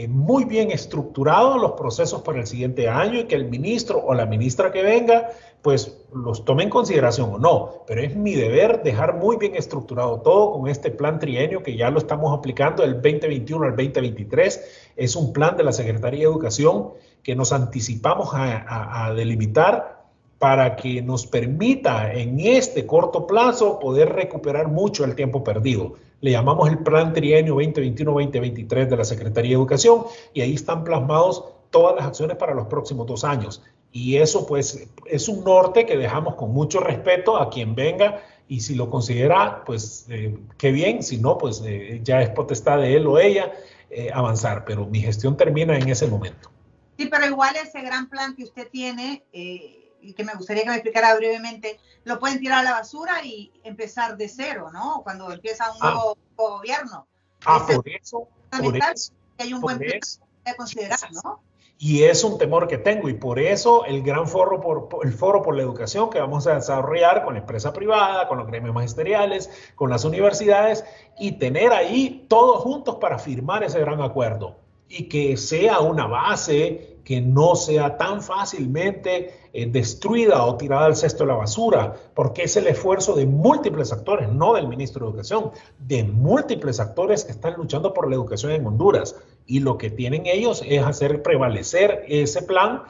muy bien estructurados los procesos para el siguiente año y que el ministro o la ministra que venga pues los tome en consideración o no, pero es mi deber dejar muy bien estructurado todo con este plan trienio que ya lo estamos aplicando del 2021 al 2023. Es un plan de la Secretaría de Educación que nos anticipamos a delimitar para que nos permita en este corto plazo poder recuperar mucho el tiempo perdido. Le llamamos el plan trienio 2021-2023 de la Secretaría de Educación y ahí están plasmados todas las acciones para los próximos 2 años. Y eso pues es un norte que dejamos con mucho respeto a quien venga, y si lo considera, pues qué bien, si no, pues ya es potestad de él o ella avanzar, pero mi gestión termina en ese momento. Sí, pero igual ese gran plan que usted tiene, y que me gustaría que me explicara brevemente, lo pueden tirar a la basura y empezar de cero, ¿no? Cuando empieza un nuevo gobierno. Por eso, que hay un buen plan que considerar, ¿no? Y es un temor que tengo, y por eso el gran foro por la educación que vamos a desarrollar con la empresa privada, con los gremios magisteriales, con las universidades, y tener ahí todos juntos para firmar ese gran acuerdo, y que sea una base que no sea tan fácilmente destruida o tirada al cesto de la basura, porque es el esfuerzo de múltiples actores, no del ministro de Educación, de múltiples actores que están luchando por la educación en Honduras. Y lo que tienen ellos es hacer prevalecer ese plan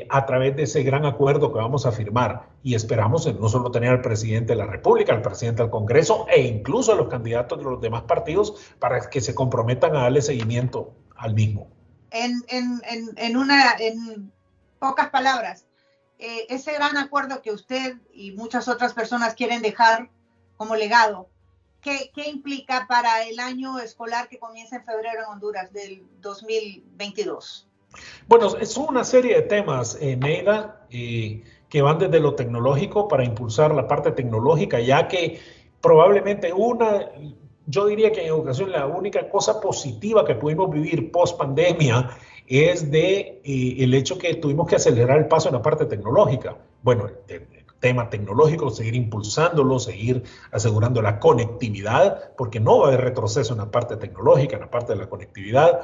a través de ese gran acuerdo que vamos a firmar. Y esperamos no solo tener al presidente de la República, al presidente del Congreso e incluso a los candidatos de los demás partidos para que se comprometan a darle seguimiento al mismo. En pocas palabras, ese gran acuerdo que usted y muchas otras personas quieren dejar como legado, ¿qué implica para el año escolar que comienza en febrero en Honduras del 2022? Bueno, son una serie de temas, Neida, que van desde lo tecnológico para impulsar la parte tecnológica, ya que probablemente yo diría que en educación la única cosa positiva que pudimos vivir post pandemia es el hecho que tuvimos que acelerar el paso en la parte tecnológica. Bueno, el tema tecnológico, seguir impulsándolo, seguir asegurando la conectividad, porque no va a haber retroceso en la parte tecnológica, en la parte de la conectividad.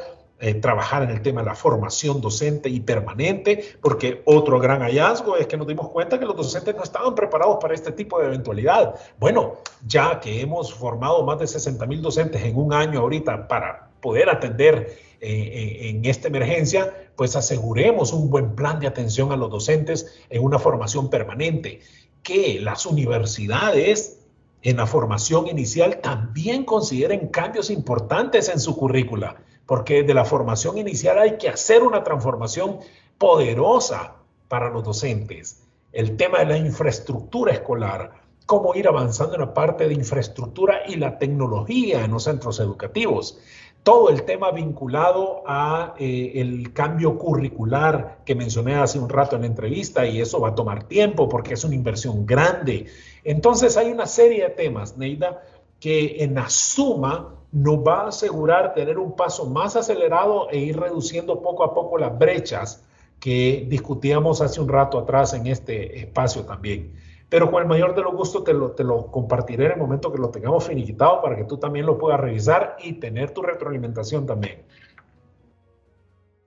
Trabajar en el tema de la formación docente y permanente, porque otro gran hallazgo es que nos dimos cuenta que los docentes no estaban preparados para este tipo de eventualidad. Bueno, ya que hemos formado más de 60,000 docentes en un año ahorita para poder atender en esta emergencia, pues aseguremos un buen plan de atención a los docentes en una formación permanente. Que las universidades en la formación inicial también consideren cambios importantes en su currícula, porque de la formación inicial hay que hacer una transformación poderosa para los docentes. El tema de la infraestructura escolar, cómo ir avanzando en la parte de infraestructura y la tecnología en los centros educativos. Todo el tema vinculado a el cambio curricular que mencioné hace un rato en la entrevista, y eso va a tomar tiempo porque es una inversión grande. Entonces hay una serie de temas, Neida, que en la suma nos va a asegurar tener un paso más acelerado e ir reduciendo poco a poco las brechas que discutíamos hace un rato atrás en este espacio también. Pero con el mayor de los gustos te lo compartiré en el momento que lo tengamos finiquitado para que tú también lo puedas revisar y tener tu retroalimentación también.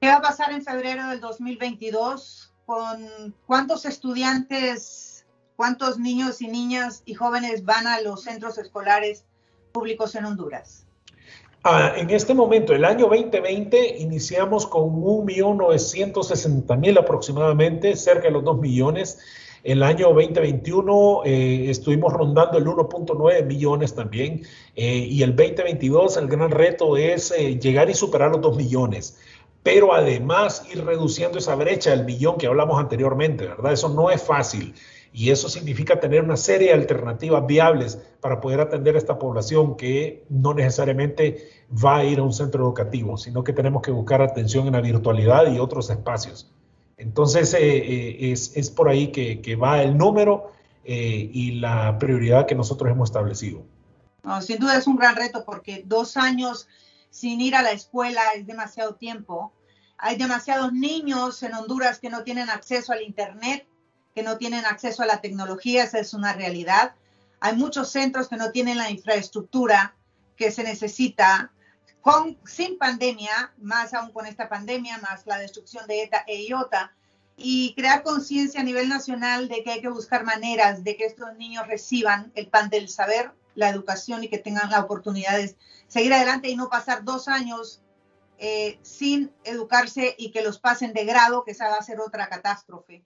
¿Qué va a pasar en febrero del 2022? ¿Con cuántos estudiantes, cuántos niños y niñas y jóvenes van a los centros escolares públicos en Honduras? En este momento, el año 2020, iniciamos con 1.960.000 aproximadamente, cerca de los 2 millones. El año 2021 estuvimos rondando el 1.9 millones también. Y el 2022, el gran reto es llegar y superar los 2 millones. Pero además ir reduciendo esa brecha del millón que hablamos anteriormente, ¿verdad? Eso no es fácil. Y eso significa tener una serie de alternativas viables para poder atender a esta población que no necesariamente va a ir a un centro educativo, sino que tenemos que buscar atención en la virtualidad y otros espacios. Entonces, es por ahí que va el número y la prioridad que nosotros hemos establecido. No, sin duda es un gran reto porque 2 años sin ir a la escuela es demasiado tiempo. Hay demasiados niños en Honduras que no tienen acceso al internet, que no tienen acceso a la tecnología, esa es una realidad. Hay muchos centros que no tienen la infraestructura que se necesita sin pandemia, más aún con esta pandemia, más la destrucción de ETA e IOTA, y crear conciencia a nivel nacional de que hay que buscar maneras de que estos niños reciban el pan del saber, la educación, y que tengan la oportunidad de seguir adelante y no pasar 2 años sin educarse y que los pasen de grado, que esa va a ser otra catástrofe.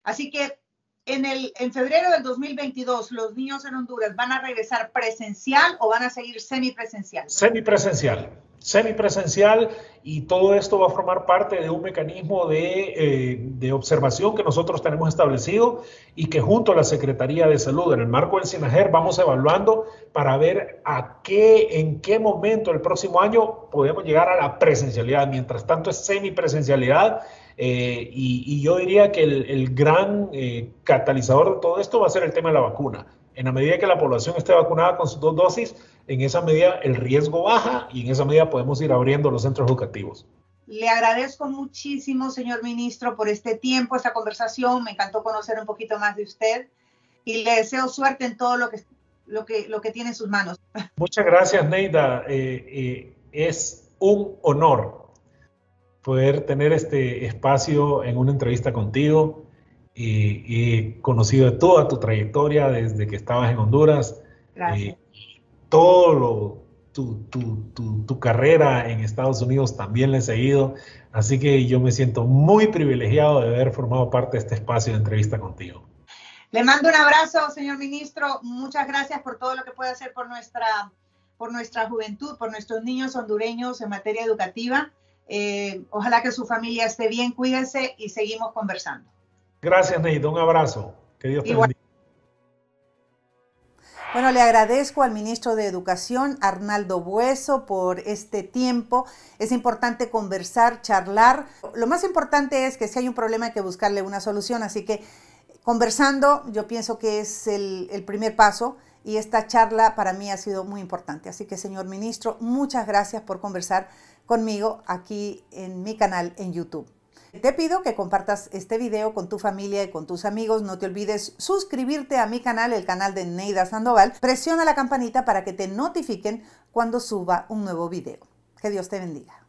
Así que en febrero del 2022, ¿los niños en Honduras van a regresar presencial o van a seguir semipresencial? Semipresencial. semipresencial, y todo esto va a formar parte de un mecanismo de observación que nosotros tenemos establecido y que junto a la Secretaría de Salud, en el marco del SINAGER, vamos evaluando para ver en qué momento el próximo año podemos llegar a la presencialidad. Mientras tanto es semipresencialidad, y yo diría que el gran catalizador de todo esto va a ser el tema de la vacuna. En la medida que la población esté vacunada con sus 2 dosis, en esa medida el riesgo baja y en esa medida podemos ir abriendo los centros educativos. Le agradezco muchísimo, señor ministro, por este tiempo, esta conversación. Me encantó conocer un poquito más de usted y le deseo suerte en todo lo que tiene en sus manos. Muchas gracias, Neida. Es un honor poder tener este espacio en una entrevista contigo. He conocido toda tu trayectoria desde que estabas en Honduras. Gracias. Tu carrera en Estados Unidos también la he seguido, así que yo me siento muy privilegiado de haber formado parte de este espacio de entrevista contigo. Le mando un abrazo, señor ministro. Muchas gracias por todo lo que puede hacer por nuestra juventud, por nuestros niños hondureños en materia educativa. Ojalá que su familia esté bien, cuídense y seguimos conversando. Gracias, Neida. Un abrazo. Que Dios te bendiga. Bueno, le agradezco al ministro de Educación, Arnaldo Bueso, por este tiempo. Es importante conversar, charlar. Lo más importante es que si hay un problema hay que buscarle una solución, así que conversando yo pienso que es el primer paso, y esta charla para mí ha sido muy importante. Así que, señor ministro, muchas gracias por conversar conmigo aquí en mi canal en YouTube. Te pido que compartas este video con tu familia y con tus amigos. No te olvides suscribirte a mi canal, el canal de Neida Sandoval. Presiona la campanita para que te notifiquen cuando suba un nuevo video. Que Dios te bendiga.